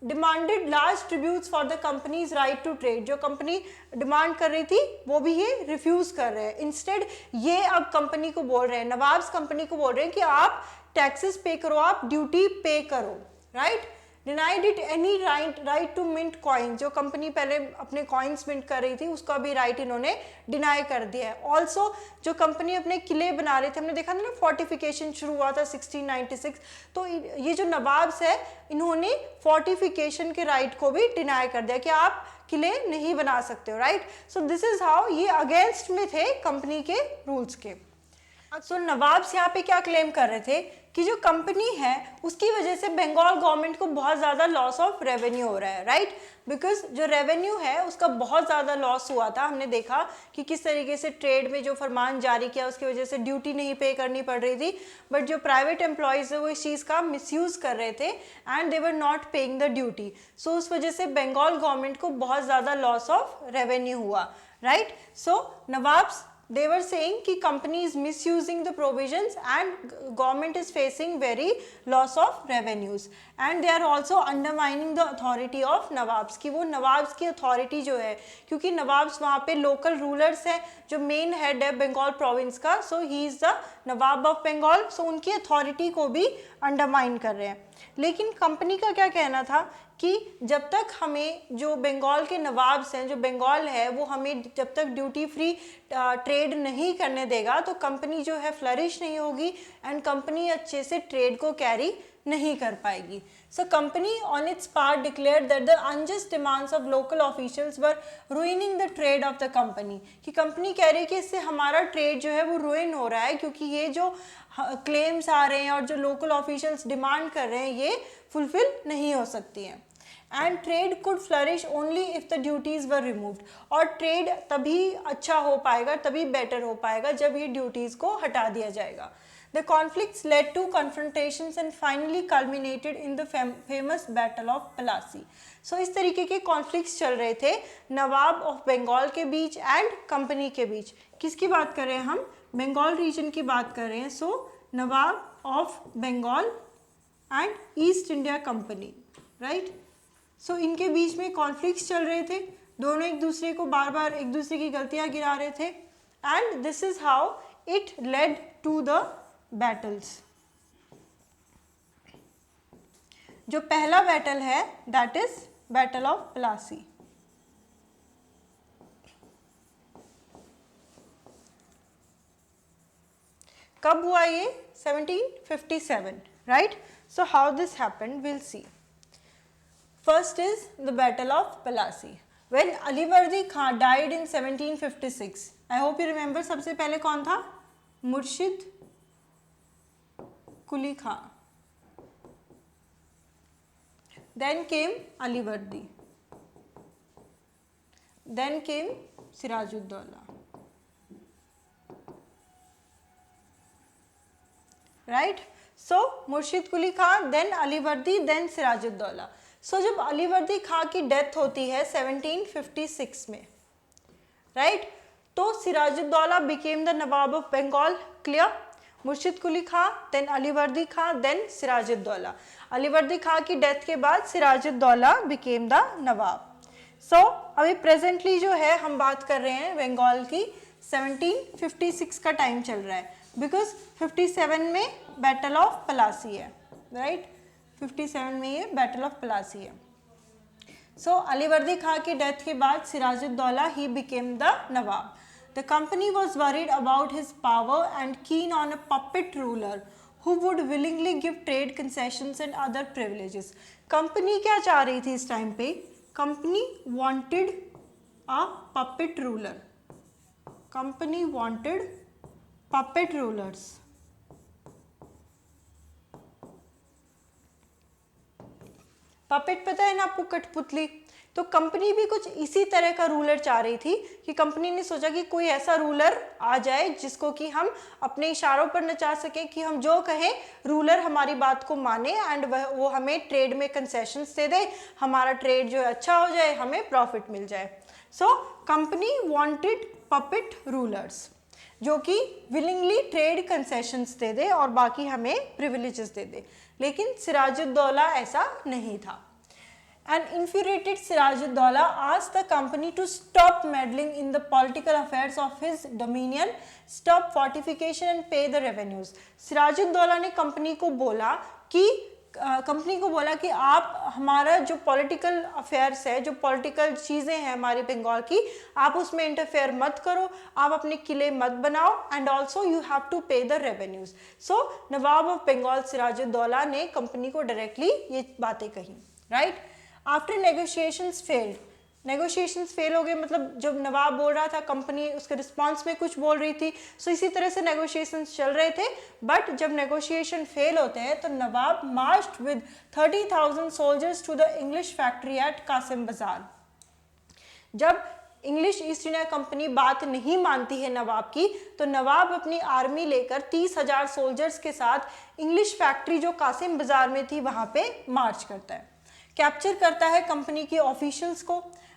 demanded large tributes for the companies right to trade, जो कंपनी डिमांड कर रही थी वो भी ये रिफ्यूज कर रहे हैं। इंस्टेड ये अब कंपनी को बोल रहे हैं, नवाब्स कंपनी को बोल रहे हैं कि आप टैक्सेस पे करो, आप ड्यूटी पे करो, right. Denied it any right to mint coin, जो कंपनी पहले अपने कॉइन्स मिंट कर रही थी उसका भी राइट इन्होंने डिनाई कर दिया है। ऑल्सो जो कंपनी अपने किले बना रहे थे, हमने देखा था ना फोर्टिफिकेशन शुरू हुआ था 1696, तो ये जो नवाब्स है इन्होंने फोर्टिफिकेशन के राइट को भी डिनाई कर दिया कि आप किले नहीं बना सकते हो, right. So this is how ये अगेंस्ट में थे कंपनी के रूल्स के। सो नवाब्स यहाँ पे क्या क्लेम कर रहे थे कि जो कंपनी है उसकी वजह से बंगाल गवर्नमेंट को बहुत ज़्यादा लॉस ऑफ रेवेन्यू हो रहा है, राइट। बिकॉज जो रेवेन्यू है उसका बहुत ज़्यादा लॉस हुआ था। हमने देखा कि किस तरीके से ट्रेड में जो फरमान जारी किया उसकी वजह से ड्यूटी नहीं पे करनी पड़ रही थी, बट जो प्राइवेट एम्प्लॉयज़ है वो इस चीज़ का मिसयूज़ कर रहे थे and they were not paying the duty. So उस वजह से बंगाल गवर्नमेंट को बहुत ज़्यादा लॉस ऑफ रेवेन्यू हुआ, right. So nawabs they were saying कि company is misusing the provisions and government is facing very loss of revenues and they are also undermining the authority of nawabs, कि वो nawabs की authority जो है, क्योंकि nawabs वहाँ पे लोकल रूलर्स हैं, जो मेन हेड है बंगाल प्रोविंस का, so he is the Nawab of Bengal, so उनकी अथॉरिटी को भी अंडरमाइन कर रहे हैं। लेकिन कंपनी का क्या कहना था कि जब तक हमें जो बंगाल के नवाब्स हैं, जो बंगाल है वो हमें जब तक ड्यूटी फ्री ट्रेड नहीं करने देगा तो कंपनी जो है फ्लरिश नहीं होगी एंड कंपनी अच्छे से ट्रेड को कैरी नहीं कर पाएगी। So company on it's part declared that the unjust demands of local officials were ruining the trade off the company, कि कंपनी कह रही है कि इससे हमारा ट्रेड जो है वो रूइन हो रहा है, क्योंकि ये जो क्लेम्स आ रहे हैं और जो लोकल ऑफिशियल्स डिमांड कर रहे हैं ये फुलफिल नहीं हो सकती हैं। And trade could flourish only if the duties were removed, और ट्रेड तभी अच्छा हो पाएगा, तभी बेटर हो पाएगा जब ये ड्यूटीज़ को हटा दिया जाएगा। The conflicts led to confrontations and finally culminated in the famous Battle of Plassey. So इस तरीके के कॉन्फ्लिक्ट्स चल रहे थे नवाब ऑफ बंगाल के बीच एंड कंपनी के बीच। किसकी बात कर रहे हैं हम? बंगाल रीजन की बात कर रहे हैं। So nawab of Bengal and East India company, right. So इनके बीच में कॉन्फ्लिक्ट्स चल रहे थे, दोनों एक दूसरे को बार बार एक दूसरे की गलतियाँ गिरा रहे थे and this is how it led to the battles. जो पहला बैटल है that is battle of Plassey. कब हुआ ये? 1757, right. So how this happened will see. First is the battle of Plassey when Alivardi Khan died in 1756। I hope you remember, सबसे पहले कौन था? मुर्शिद कुली खां, then came Alivardi, then came Sirajuddaulah, right? So मुर्शिद कुली खां, then Alivardi, then Siraj-ud-Daulah. सो जब अलीवर्दी खां की डेथ होती है 1756 में, राइट, तो Sirajuddaulah became the Nawab of Bengal, clear. Murshid Quli Khan, then Alivardi Khan, then Sirajuddaulah. Alivardi Khan की डेथ के बाद Sirajuddaulah became the Nawab. So अभी प्रेजेंटली जो है हम बात कर रहे हैं बंगाल की 1756 का टाइम चल रहा है, बिकॉज 57 में बैटल ऑफ प्लासी है, राइट। 57 में ये बैटल ऑफ प्लासी है। सो अलीवर्दी खां की डेथ के बाद सिराजुद्दौला ही became the Nawab. The company was worried about his power and keen on a puppet ruler who would willingly give trade concessions and other privileges. Company क्या चाह रही थी इस टाइम पे? Company wanted a puppet ruler. Company wanted puppet rulers. Puppet पता है ना आपको, कठपुतली? तो कंपनी भी कुछ इसी तरह का रूलर चाह रही थी कि कंपनी ने सोचा कि कोई ऐसा रूलर आ जाए जिसको कि हम अपने इशारों पर नचा सकें, कि हम जो कहें रूलर हमारी बात को माने एंड वो हमें ट्रेड में कंसेशंस दे दे, हमारा ट्रेड जो है अच्छा हो जाए, हमें प्रॉफिट मिल जाए. So company wanted puppet rulers जो कि विलिंगली ट्रेड कंसेशंस दे दे और बाकी हमें प्रिविलेजेस दे दे. लेकिन सिराजुद्दौला ऐसा नहीं था. An infuriated Sirajuddaulah asked the company to stop meddling in the political affairs of his dominion, stop fortification and pay the revenues. Siraj-ud-Daulah ने कंपनी को बोला कि आप हमारा जो पॉलिटिकल अफेयर्स है, जो पॉलिटिकल चीज़ें हैं हमारे बंगाल की, आप उसमें इंटरफेयर मत करो, आप अपने किले मत बनाओ and also you have to pay the revenues. So nawab of Bengal Sirajuddaulah ने कंपनी को डायरेक्टली ये बातें कही. Right. After negotiations failed, negotiations fail हो गए, मतलब जब नवाब बोल रहा था कंपनी उसके रिस्पॉन्स में कुछ बोल रही थी. सो इसी तरह से नेगोशिएशंस चल रहे थे. बट जब नेगोशिएशन फेल होते हैं तो nawab marched with 30,000 soldiers to the English factory at Kasimbazar. जब इंग्लिश ईस्ट इंडिया कंपनी बात नहीं मानती है नवाब की, तो नवाब अपनी आर्मी लेकर 30,000 सोल्जर्स के साथ इंग्लिश फैक्ट्री जो कासिम बाजार में थी वहाँ पे मार्च करता है. कैप्चर करता है कंपनी के ऑफिशियल्स को,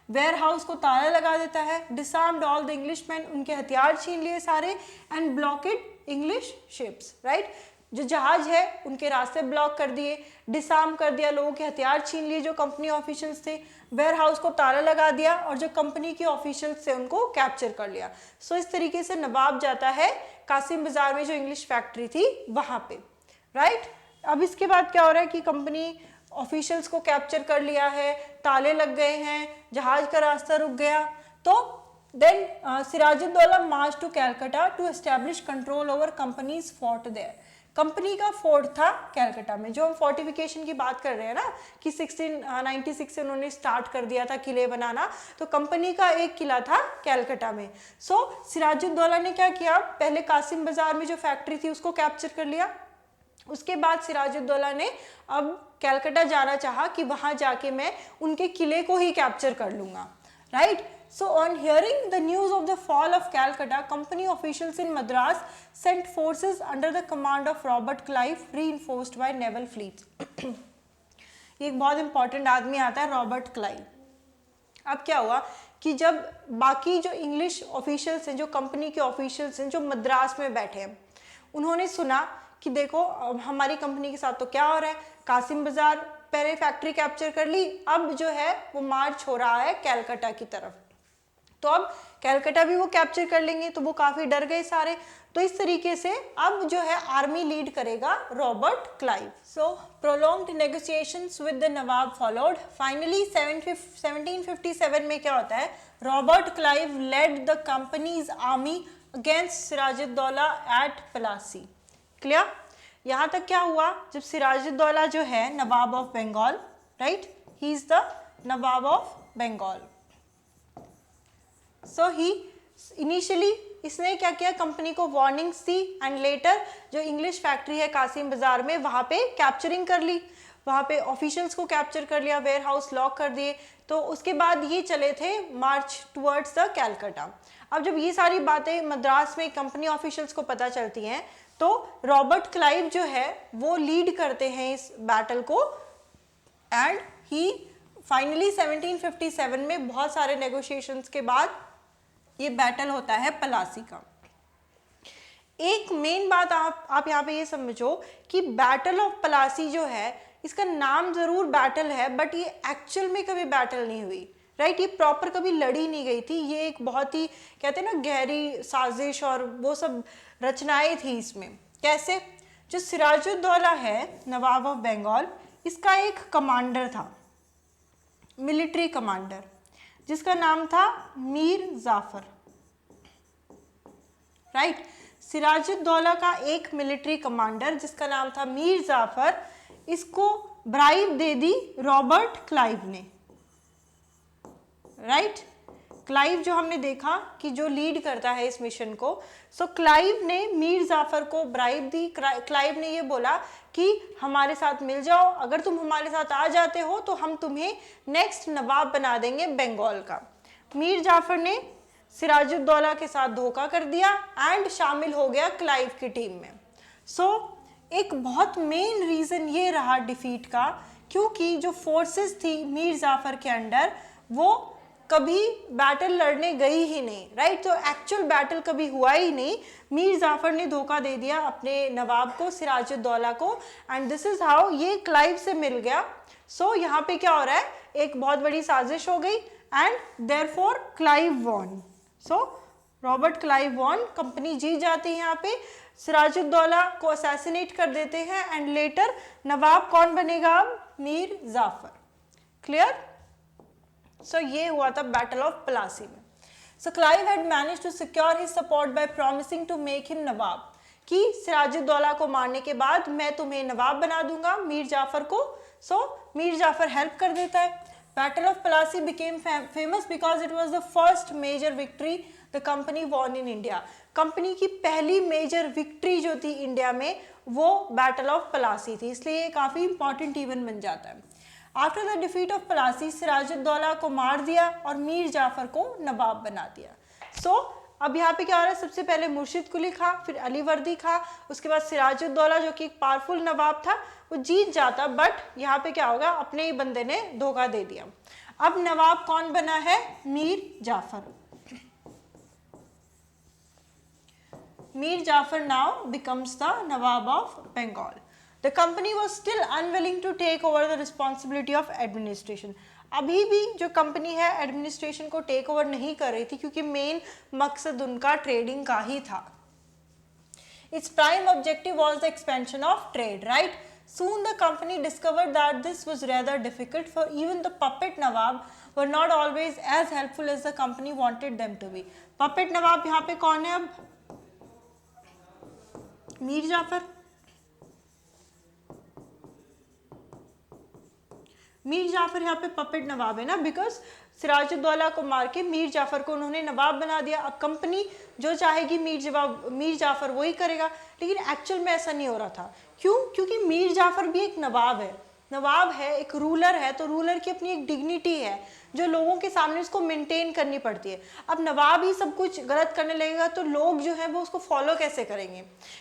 वेयर हाउस को ताला लगा देता है, डिसआर्म्ड ऑल द इंग्लिशमैन, उनके हथियार छीन लिए सारे, and blockade English ships. Right. जो जहाज है उनके रास्ते ब्लॉक कर दिए, डिसआर्म कर दिया, लोगों के हथियार छीन लिए जो कंपनी ऑफिशियल्स थे, वेयर हाउस को ताला लगा दिया और जो कंपनी के ऑफिशियल्स थे उनको कैप्चर कर लिया. सो इस तरीके से नवाब जाता है कासिम बाजार में जो इंग्लिश फैक्ट्री थी वहाँ पे. राइट. अब इसके बाद क्या हो रहा है कि कंपनी ऑफिशियल्स को कैप्चर कर लिया है, ताले लग गए हैं, जहाज का रास्ता रुक गया. तो then Sirajuddaulah march to Calcutta to establish control over companies fort there. Company का फोर्ट था कैलकाटा में. जो हम फोर्टिफिकेशन की बात कर रहे हैं ना कि 1696 से उन्होंने स्टार्ट कर दिया था किले बनाना, तो कंपनी का एक किला था कैलकाटा में. सो सिराजुद्दौला ने क्या किया, पहले कासिम बाजार में जो फैक्ट्री थी उसको कैप्चर कर लिया. उसके बाद सिराजुद्दौला ने अब कैलकाटा जाना चाहा कि वहां जाके मैं उनके किले को ही कैप्चर कर लूंगा. Right. So on hearing the news of the fall of Calcutta, company officials in Madras sent forces under the command of Robert Clive reinforced by naval fleets. ये एक बहुत इंपॉर्टेंट आदमी आता है, रॉबर्ट क्लाइव. अब क्या हुआ कि जब बाकी जो इंग्लिश ऑफिशियल्स हैं, जो कंपनी के ऑफिशियल्स हैं, जो मद्रास में बैठे हैं, उन्होंने सुना कि देखो अब हमारी कंपनी के साथ तो क्या हो रहा है, कासिम बाजार पहले फैक्ट्री कैप्चर कर ली, अब जो है वो मार्च हो रहा है कैलकाटा की तरफ, तो अब कैलकाटा भी वो कैप्चर कर लेंगे. तो वो काफ़ी डर गए सारे. तो इस तरीके से अब जो है आर्मी लीड करेगा Robert Clive. So prolonged negotiations with the nawab followed. Finally 1757 में क्या होता है, Robert Clive led the company's army against Sirajuddaulah at Plassey. Clear. यहाँ तक क्या हुआ, जब सिराजुद्दौला जो है nawab of Bengal, right, he is the Nawab of Bengal. So he initially इसने क्या किया, कंपनी को वार्निंग्स दी एंड लेटर जो इंग्लिश फैक्ट्री है कासिम बाजार में वहाँ पे कैप्चरिंग कर ली, वहाँ पे ऑफिशियल्स को कैप्चर कर लिया, वेयर हाउस लॉक कर दिए. तो उसके बाद ये चले थे मार्च टुवर्ड्स द कैलकाटा. अब जब ये सारी बातें मद्रास में कंपनी ऑफिशियल्स को पता चलती हैं तो रॉबर्ट क्लाइव जो है वो लीड करते हैं इस बैटल को एंड ही फाइनली 1757 में बहुत सारे नेगोशिएशंस के बाद ये बैटल होता है पलासी का. एक मेन बात आप यहाँ पे ये समझो कि बैटल ऑफ पलासी जो है इसका नाम जरूर बैटल है बट ये एक्चुअल में कभी बैटल नहीं हुई. राइट. ये प्रॉपर कभी लड़ी नहीं गई थी. ये एक बहुत ही कहते हैं ना गहरी साजिश और वो सब रचनाएं थी इसमें. कैसे, जो सिराजुद्दौला है नवाब ऑफ बंगाल, इसका एक कमांडर था, मिलिट्री कमांडर, जिसका नाम था मीर जाफर. राइट. सिराजुद्दौला का एक मिलिट्री कमांडर जिसका नाम था मीर जाफर, इसको ब्राइब दे दी रॉबर्ट क्लाइव ने, राइट। क्लाइव जो हमने देखा कि जो लीड करता है इस मिशन को, सो क्लाइव ने मीर जाफर को ब्राइब दी। क्लाइव ने ये बोला कि हमारे साथ मिल जाओ, अगर तुम हमारे साथ आ जाते हो तो हम तुम्हें नेक्स्ट नवाब बना देंगे बंगाल का। मीर जाफर ने सिराजुद्दौला के साथ धोखा कर दिया एंड शामिल हो गया क्लाइव की टीम में। सो एक बहुत मेन रीज़न ये रहा डिफीट का, क्योंकि जो फोर्सेस थी मीर जाफर के अंडर वो कभी बैटल लड़ने गई ही नहीं, राइट। तो एक्चुअल बैटल कभी हुआ ही नहीं, मीर जाफर ने धोखा दे दिया अपने नवाब को, सिराजुद्दौला को, एंड दिस इज हाउ ये क्लाइव से मिल गया। सो यहाँ पे क्या हो रहा है, एक बहुत बड़ी साजिश हो गई and therefore Clive won. So Robert Clive won, company जीत जाती है यहाँ पे, सिराजुद्दौला को असैसिनेट कर देते हैं एंड लेटर नवाब कौन बनेगा अब, मीर जाफर। क्लियर। सो ये हुआ था बैटल ऑफ प्लासी में। So Clive had manage to secure his support by promising to make him nawab, कि सिराजुद्दौला को मारने के बाद मैं तुम्हें नवाब बना दूंगा मीर जाफर को। सो मीर जाफर हेल्प कर देता है। Battle of Plassey became famous because it was the first major victory the company won in India. Company की पहली मेजर विक्ट्री जो थी इंडिया में वो बैटल ऑफ प्लासी थी, इसलिए ये काफ़ी इंपॉर्टेंट इवेंट बन जाता है। After the defeat of Plassey Sirajuddaulah को मार दिया और मीर जाफर को नवाब बना दिया। सो अब यहाँ पे क्या हो रहा है, सबसे पहले मुर्शिद कुली खां, फिर अलीवर्दी खां, उसके बाद सिराजुद्दौला जो कि एक पावरफुल नवाब था वो जीत जाता, बट यहाँ पे क्या होगा, अपने ही बंदे ने धोखा दे दिया। अब नवाब कौन बना है, Mir Jafar. Mir Jafar now becomes the Nawab of Bengal. The company was still unwilling to take over the responsibility of administration. अभी भी जो कंपनी है एडमिनिस्ट्रेशन को टेक ओवर नहीं कर रही थी, क्योंकि मेन मकसद उनका ट्रेडिंग का ही था। Its prime objective was the expansion of trade, right? Soon the company discovered that this was rather difficult, for even the puppet Nawab were not always as helpful as the company wanted them to be. Puppet Nawab यहाँ पे कौन है अब, मीर जाफर। मीर जाफर यहाँ पे puppet नवाब है ना, because Siraj-ud-Daulah को मार के मीर जाफर को उन्होंने नवाब बना दिया। अब कंपनी जो चाहेगी मीर जाफर वही करेगा, लेकिन एक्चुअल में ऐसा नहीं हो रहा था। क्यों? क्योंकि मीर जाफर भी एक नवाब है, एक रूलर है, तो रूलर की अपनी एक डिग्निटी है जो लोगों के सामने उसको मेंटेन करनी पड़ती है। अब नवाब ही सब कुछ गलत करने लगेगा तो लोग जो है वो उसको फॉलो कैसे करेंगे,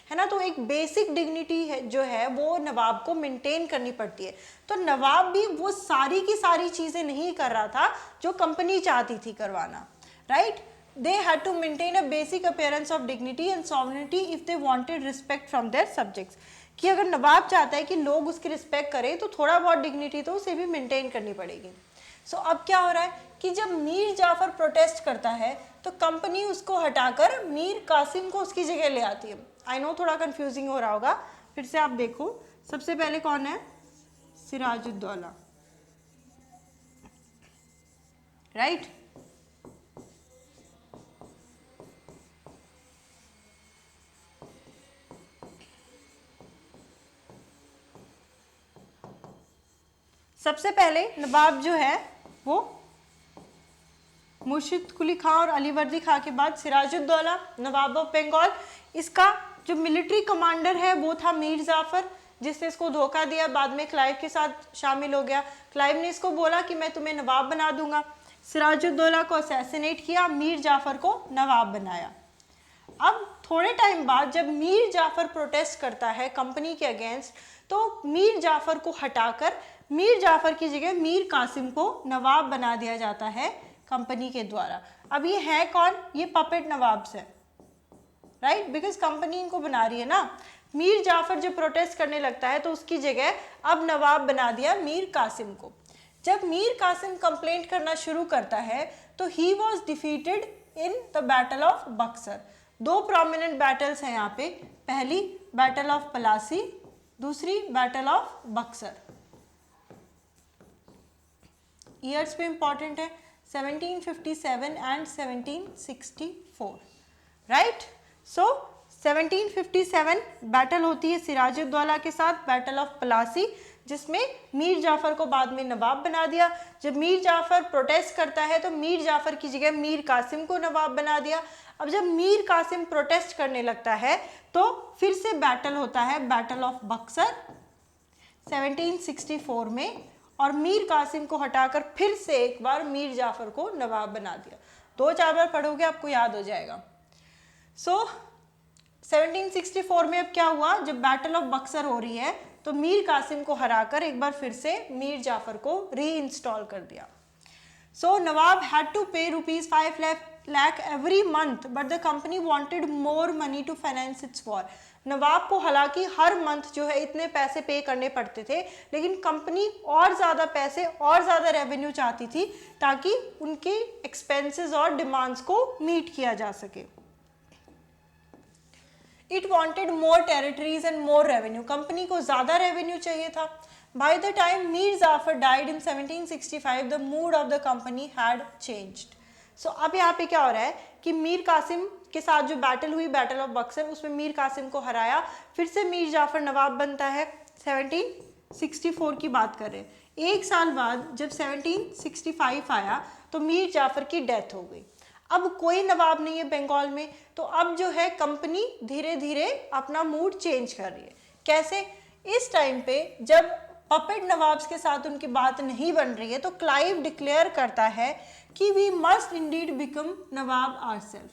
है ना। तो एक बेसिक डिग्निटी है जो है वो नवाब को मेंटेन करनी पड़ती है। तो नवाब भी वो सारी की सारी चीज़ें नहीं कर रहा था जो कंपनी चाहती थी करवाना, right. They had to maintain a basic appearance of dignity and sovereignty if they wanted respect from their subjects. कि अगर नवाब चाहता है कि लोग उसकी रिस्पेक्ट करें तो थोड़ा बहुत डिग्निटी तो उसे भी मेंटेन करनी पड़ेगी। सो अब क्या हो रहा है कि जब मीर जाफर प्रोटेस्ट करता है तो कंपनी उसको हटाकर मीर कासिम को उसकी जगह ले आती है। आई नो थोड़ा कंफ्यूजिंग हो रहा होगा, फिर से आप देखो। सबसे पहले कौन है, सिराजुद्दौला, राइट। सबसे पहले नवाब जो है वो मुर्शिद कुली खां और अलीवर्दी खां के बाद सिराजुद्दौला नवाब ऑफ बंगाल। इसका जो मिलिट्री कमांडर है वो था मीर जाफर, जिसने इसको धोखा दिया, बाद में क्लाइव के साथ शामिल हो गया। क्लाइव ने इसको बोला कि मैं तुम्हें नवाब बना दूंगा। सिराजुद्दौला को असैसिनेट किया, मीर जाफर को नवाब बनाया। अब थोड़े टाइम बाद जब मीर जाफर प्रोटेस्ट करता है कंपनी के अगेंस्ट, तो मीर जाफर को हटाकर मीर जाफर की जगह मीर कासिम को नवाब बना दिया जाता है कंपनी के द्वारा। अब ये है कौन, ये पपेट नवाब्स है, राइट, बिकॉज कंपनी इनको बना रही है ना। मीर जाफर जब प्रोटेस्ट करने लगता है तो उसकी जगह अब नवाब बना दिया मीर कासिम को। जब मीर कासिम कंप्लेंट करना शुरू करता है तो he was defeated in the battle of Buxar. दो प्रोमिनेंट बैटल्स हैं यहाँ पे, पहली बैटल ऑफ प्लासी, दूसरी बैटल ऑफ बक्सर। ईयर्स पे इंपॉर्टेंट है 1757 एंड 1764, राइट। सो 1757 बैटल होती है सिराजुद्दौला के साथ, बैटल ऑफ प्लासी, जिसमें मीर जाफर को बाद में नवाब बना दिया। जब मीर जाफर प्रोटेस्ट करता है तो मीर जाफर की जगह मीर कासिम को नवाब बना दिया। अब जब मीर कासिम प्रोटेस्ट करने लगता है तो फिर से बैटल होता है, बैटल ऑफ बक्सर 1764 में, और मीर कासिम को हटाकर फिर से एक बार मीर जाफर को नवाब बना दिया। 2-4 बार पढ़ोगे आपको याद हो जाएगा। 1764 में अब क्या हुआ, जब बैटल ऑफ बक्सर हो रही है तो मीर कासिम को हराकर एक बार फिर से मीर जाफर को री इंस्टॉल कर दिया। नवाब हैड टू पे ₹5 lakh every month, but the company wanted more money to finance its war. नवाब को हालांकि हर मंथ जो है इतने पैसे पे करने पड़ते थे, लेकिन कंपनी और ज़्यादा पैसे और ज़्यादा रेवेन्यू चाहती थी ताकि उनके एक्सपेंसेस और डिमांड्स को मीट किया जा सके। It wanted more territories and more revenue, company को ज़्यादा रेवेन्यू चाहिए था। By the time Mir Jafar died in 1765 the mood of the company had changed. अब यहाँ पे क्या हो रहा है कि मीर कासिम के साथ जो बैटल हुई, बैटल ऑफ बक्सर, उसमें मीर कासिम को हराया, फिर से मीर जाफर नवाब बनता है। 1764 की बात कर रहे हैं। एक साल बाद जब 1765 आया तो मीर जाफर की डेथ हो गई। अब कोई नवाब नहीं है बंगाल में, तो अब जो है कंपनी धीरे धीरे अपना मूड चेंज कर रही है। कैसे? इस टाइम पे जब पपेट नवाब्स के साथ उनकी बात नहीं बन रही है तो क्लाइव डिक्लेयर करता है कि we must indeed become Nawab ourself,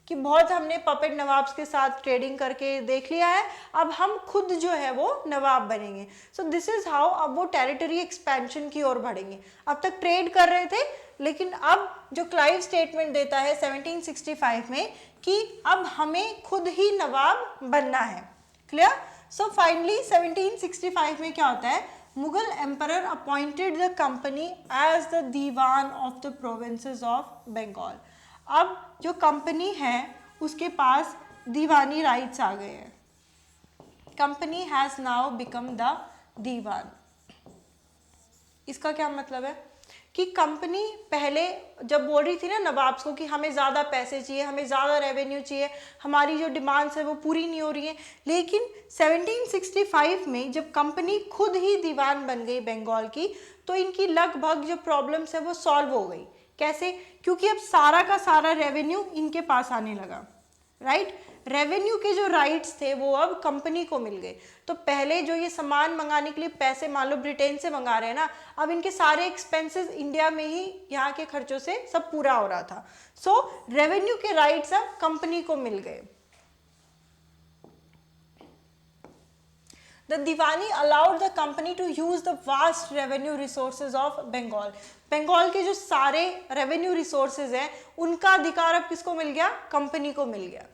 कि बहुत हमने पपेट नवाब्स के साथ ट्रेडिंग करके देख लिया है, अब हम खुद जो है वो नवाब बनेंगे। दिस इज हाउ अब वो टेरिटरी एक्सपेंशन की ओर बढ़ेंगे। अब तक ट्रेड कर रहे थे, लेकिन अब जो क्लाइव स्टेटमेंट देता है 1765 में कि अब हमें खुद ही नवाब बनना है। क्लियर? फाइनली 1765 में क्या होता है, Mughal emperor appointed the company as the Diwan of the provinces of Bengal. अब जो कंपनी है उसके पास दीवानी राइट्स आ गए हैं। Company has now become the diwan. इसका क्या मतलब है कि कंपनी पहले जब बोल रही थी ना नवाब्स को कि हमें ज़्यादा पैसे चाहिए, हमें ज़्यादा रेवेन्यू चाहिए, हमारी जो डिमांड्स है वो पूरी नहीं हो रही है, लेकिन 1765 में जब कंपनी खुद ही दीवान बन गई बंगाल की तो इनकी लगभग जो प्रॉब्लम्स है वो सॉल्व हो गई। कैसे? क्योंकि अब सारा का सारा रेवेन्यू इनके पास आने लगा, राइट? रेवेन्यू के जो राइट्स थे वो अब कंपनी को मिल गए। तो पहले जो ये सामान मंगाने के लिए पैसे मान लो ब्रिटेन से मंगा रहे हैं ना, अब इनके सारे एक्सपेंसेस इंडिया में ही यहाँ के खर्चों से सब पूरा हो रहा था। रेवेन्यू के राइट्स अब कंपनी को मिल गए। The Diwani allowed the company to use the vast revenue resources of Bengal. Bengal के जो सारे रेवेन्यू रिसोर्सेज हैं उनका अधिकार अब किसको मिल गया? कंपनी को मिल गया।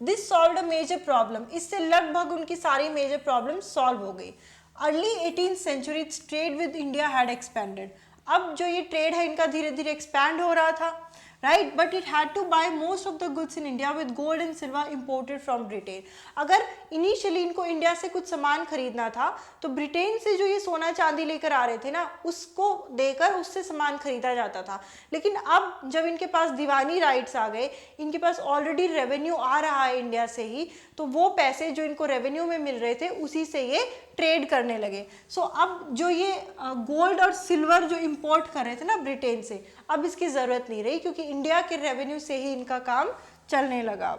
This solved a major problem, इससे लगभग उनकी सारी मेजर प्रॉब्लम सॉल्व हो गई। Early 18th century trade with India had expanded. अब जो ये ट्रेड है इनका धीरे धीरे एक्सपैंड हो रहा था, right? But it had to buy most of the goods in India with gold and silver imported from Britain. अगर इनिशियली इनको इंडिया से कुछ सामान खरीदना था तो ब्रिटेन से जो ये सोना चांदी लेकर आ रहे थे ना, उसको देकर उससे सामान खरीदा जाता था। लेकिन अब जब इनके पास दीवानी राइट्स आ गए, इनके पास ऑलरेडी रेवेन्यू आ रहा है इंडिया से ही, तो वो पैसे जो इनको रेवेन्यू में मिल रहे थे उसी से ये ट्रेड करने लगे। अब जो ये गोल्ड और सिल्वर जो इंपोर्ट कर रहे थे ना ब्रिटेन से, अब इसकी ज़रूरत नहीं रही क्योंकि इंडिया के रेवेन्यू से ही इनका काम चलने लगा।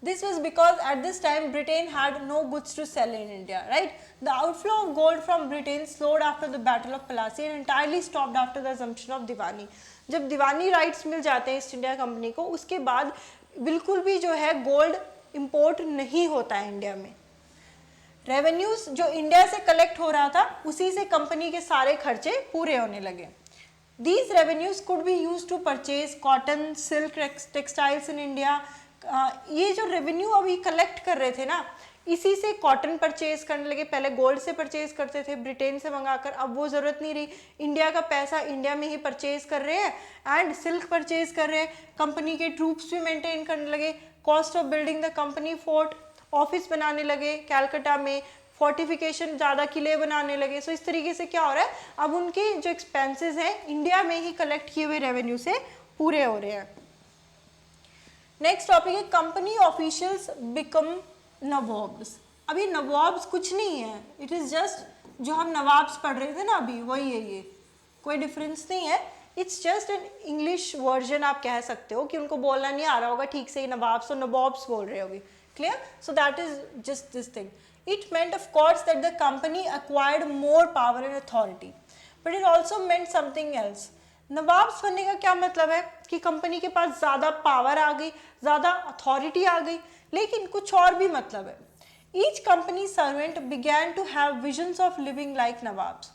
This was because at this time Britain had no goods to sell in India, right? The outflow of gold from Britain slowed after the Battle of Plassey and entirely stopped after the assumption of Diwani. जब दीवानी rights मिल जाते हैं east India company को, उसके बाद बिल्कुल भी जो है गोल्ड इंपोर्ट नहीं होता है इंडिया में। रेवेन्यूज जो इंडिया से कलेक्ट हो रहा था उसी से कंपनी के सारे खर्चे पूरे होने लगे। These revenues could be used to purchase cotton, silk, textiles in India. ये जो रेवेन्यू अभी कलेक्ट कर रहे थे ना, इसी से कॉटन परचेज करने लगे। पहले गोल्ड से परचेज करते थे ब्रिटेन से मंगाकर, अब वो ज़रूरत नहीं रही, इंडिया का पैसा इंडिया में ही परचेज कर रहे हैं एंड सिल्क परचेज कर रहे हैं। कंपनी के ट्रूप्स भी मेंटेन करने लगे। Cost of building the company fort, office बनाने लगे कैलकाटा में, फोर्टिफिकेशन, ज़्यादा किले बनाने लगे। इस तरीके से क्या हो रहा है, अब उनके जो एक्सपेंसेस हैं इंडिया में ही कलेक्ट किए हुए रेवेन्यू से पूरे हो रहे हैं। नेक्स्ट टॉपिक है कंपनी ऑफिशियल्स बिकम नवाब्स। अब ये नवाब्स कुछ नहीं है, इट इज जस्ट जो हम नवाब्स पढ़ रहे थे ना अभी, वही है, ये कोई डिफरेंस नहीं है, it's just an English version आप कह सकते हो कि उनको बोलना नहीं आ रहा होगा ठीक से, नवाब्स तो नवाब्स बोल रहे होगे, clear? So that is just this thing. It meant of course that the company acquired more power and authority, but it also meant something else. Nawabs बनने का क्या मतलब है कि कंपनी के पास ज़्यादा पावर आ गई, ज़्यादा अथॉरिटी आ गई, लेकिन कुछ और भी मतलब है. Each company servant began to have visions of living like nawabs.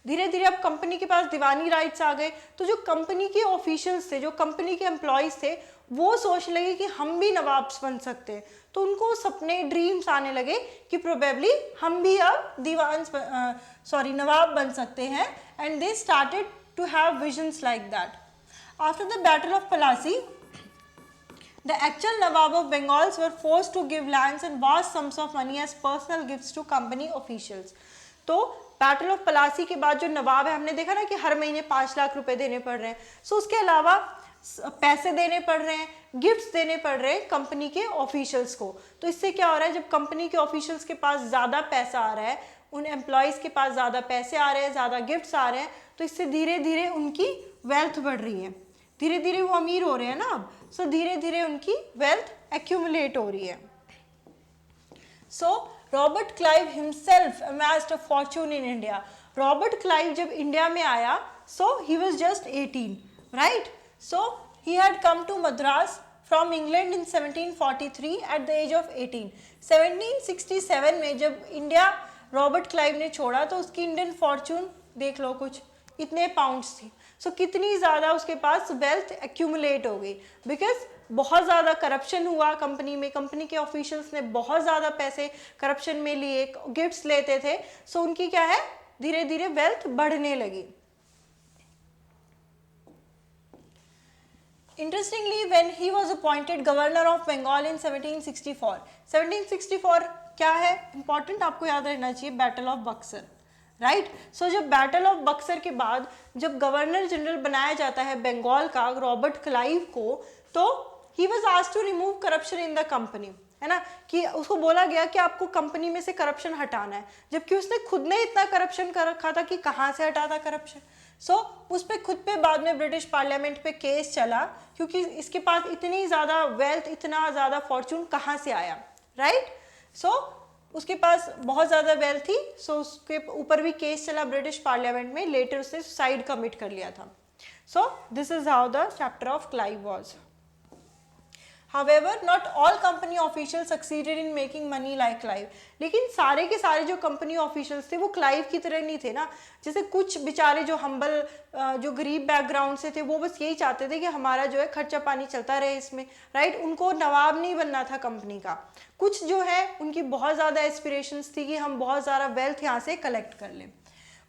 धीरे धीरे अब कंपनी के पास दीवानी राइट्स आ गए, तो जो कंपनी के ऑफिशियल्स थे, जो कंपनी के एम्प्लॉयज़ थे, वो सोचने लगे कि हम भी नवाब्स बन सकते हैं. तो उनको सपने, ड्रीम्स आने लगे कि प्रोबेबली हम भी अब नवाब बन सकते हैं. And they started to have visions like that. After the battle of Plassey, the actual Nawab of Bengals were forced to give lands and vast sums of money as personal gifts to company officials. तो battle of Palasi के बाद जो नवाब है, हमने देखा ना कि हर महीने 5 लाख रुपए देने पड़ रहे हैं. सो उसके अलावा पैसे देने पड़ रहे हैं, गिफ्ट्स देने पड़ रहे हैं कंपनी के ऑफिशियल्स को. तो इससे क्या हो रहा है, जब कंपनी के ऑफिशियल्स के पास ज़्यादा पैसा आ रहा है, उन एम्प्लॉयज़ के पास ज़्यादा पैसे आ रहे हैं, ज़्यादा गिफ्ट्स आ रहे हैं, तो इससे धीरे धीरे उनकी वेल्थ बढ़ रही है, धीरे धीरे वो अमीर हो रहे हैं ना अब. सो धीरे धीरे उनकी वेल्थ एक्यूमुलेट हो रही है. सो Robert Clive himself amassed a fortune in India. Robert Clive जब इंडिया में आया, so he was just 18, right? So he had come to Madras from England in 1743 at the age of 18. 1767 में जब India Robert Clive ने छोड़ा, तो उसकी Indian Fortune देख लो, कुछ इतने पाउंड्स थी. सो कितनी ज़्यादा उसके पास वेल्थ एक्यूमुलेट हो गई, बिकॉज बहुत ज़्यादा करप्शन हुआ कंपनी में, कंपनी के ऑफिशियल्स ने बहुत ज़्यादा पैसे करप्शन में लिए, गिफ्ट्स लेते थे. सो उनकी क्या है, धीरे धीरे वेल्थ बढ़ने लगी. Interestingly, when he was appointed governor of Bengal in 1764, 1764 क्या है इंपॉर्टेंट, आपको याद रहना चाहिए, बैटल ऑफ बक्सर, राइट? सो जब बैटल ऑफ बक्सर के बाद जब गवर्नर जनरल बनाया जाता है बंगाल का रॉबर्ट क्लाइव को, तो he was asked to remove corruption in the company, है ना, कि उसको बोला गया कि आपको कंपनी में से करप्शन हटाना है, जबकि उसने खुद ने इतना करप्शन कर रखा था कि कहाँ से हटाता करप्शन. सो उस पर खुद पे बाद में ब्रिटिश पार्लियामेंट पे केस चला, क्योंकि इसके पास इतनी ज़्यादा वेल्थ, इतना ज़्यादा फॉर्चून कहाँ से आया, राइट? सो उसके पास बहुत ज़्यादा वेल्थ थी. सो उसके ऊपर भी केस चला ब्रिटिश पार्लियामेंट में, लेटर उसने सुसाइड कमिट कर लिया था. सो this is how the chapter of Clive was. However, not all company officials succeeded in making money like Clive. लेकिन सारे के सारे जो कंपनी ऑफिशियल्स थे वो क्लाइव की तरह नहीं थे ना. जैसे कुछ बेचारे जो हम्बल, जो गरीब बैकग्राउंड से थे, वो बस यही चाहते थे कि हमारा जो है खर्चा पानी चलता रहे इसमें, राइट? उनको नवाब नहीं बनना था कंपनी का. कुछ जो है उनकी बहुत ज़्यादा एस्पिरेशंस थी कि हम बहुत ज़्यादा वेल्थ यहाँ से कलेक्ट कर लें.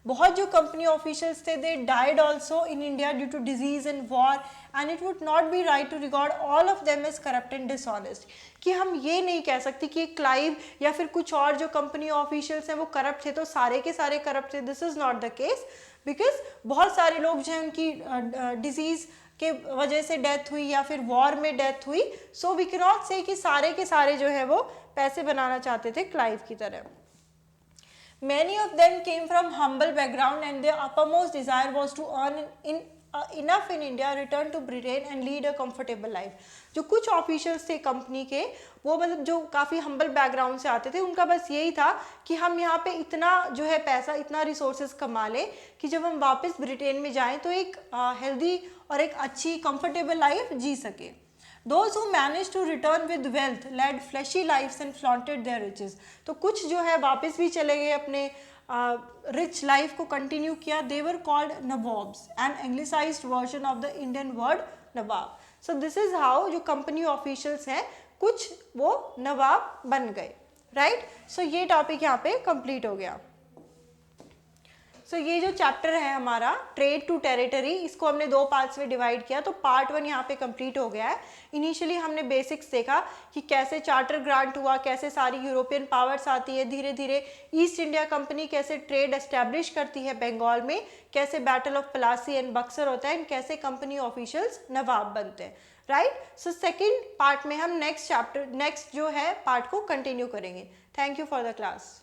बहुत जो कंपनी ऑफिशियल्स थे, they died also in India due to disease and war, and it would not be right to record all of them as corrupt and dishonest. कि हम ये नहीं कह सकते कि क्लाइव या फिर कुछ और जो कंपनी ऑफिशियल्स हैं वो करप्ट थे तो सारे के सारे करप्ट थे. This is not the case, because बहुत सारे लोग जो हैं उनकी डिजीज के वजह से डेथ हुई या फिर वॉर में डेथ हुई. सो वी कैन नॉट से कि सारे के सारे जो है वो पैसे बनाना चाहते थे क्लाइव की तरह. Many of them came from humble background and their uppermost desire was to earn enough in India, return to Britain and lead a comfortable life. जो कुछ ऑफिशियल्स थे कंपनी के, वो मतलब जो काफ़ी हम्बल बैकग्राउंड से आते थे, उनका बस यही था कि हम यहाँ पे इतना जो है पैसा, इतना रिसोर्सेज कमा लें कि जब हम वापस ब्रिटेन में जाएं तो एक हेल्दी और एक अच्छी कंफर्टेबल लाइफ जी सके. Those who managed to return with wealth led fleshy lives and flaunted their riches. तो कुछ जो है वापस भी चले गए, अपने रिच लाइफ को कंटिन्यू किया. They were called nawabs, an anglicized version of the Indian word nawab. So this is how जो कंपनी ऑफिशियल्स हैं कुछ वो नवाब बन गए, राइट? सो ये टॉपिक यहाँ पे कंप्लीट हो गया. सो ये जो चैप्टर है हमारा ट्रेड टू टेरिटरी, इसको हमने 2 पार्ट्स में डिवाइड किया, तो पार्ट 1 यहाँ पे कंप्लीट हो गया है। इनिशियली हमने बेसिक्स देखा कि कैसे चार्टर ग्रांट हुआ, कैसे सारी यूरोपियन पावर्स आती है, धीरे धीरे ईस्ट इंडिया कंपनी कैसे ट्रेड एस्टेब्लिश करती है बंगाल में, कैसे battle of Plassey and Buxar होता है, एंड कैसे कंपनी ऑफिशियल्स नवाब बनते हैं, राइट। सो सेकेंड पार्ट में हम नेक्स्ट जो है पार्ट को कंटिन्यू करेंगे। Thank you for the class.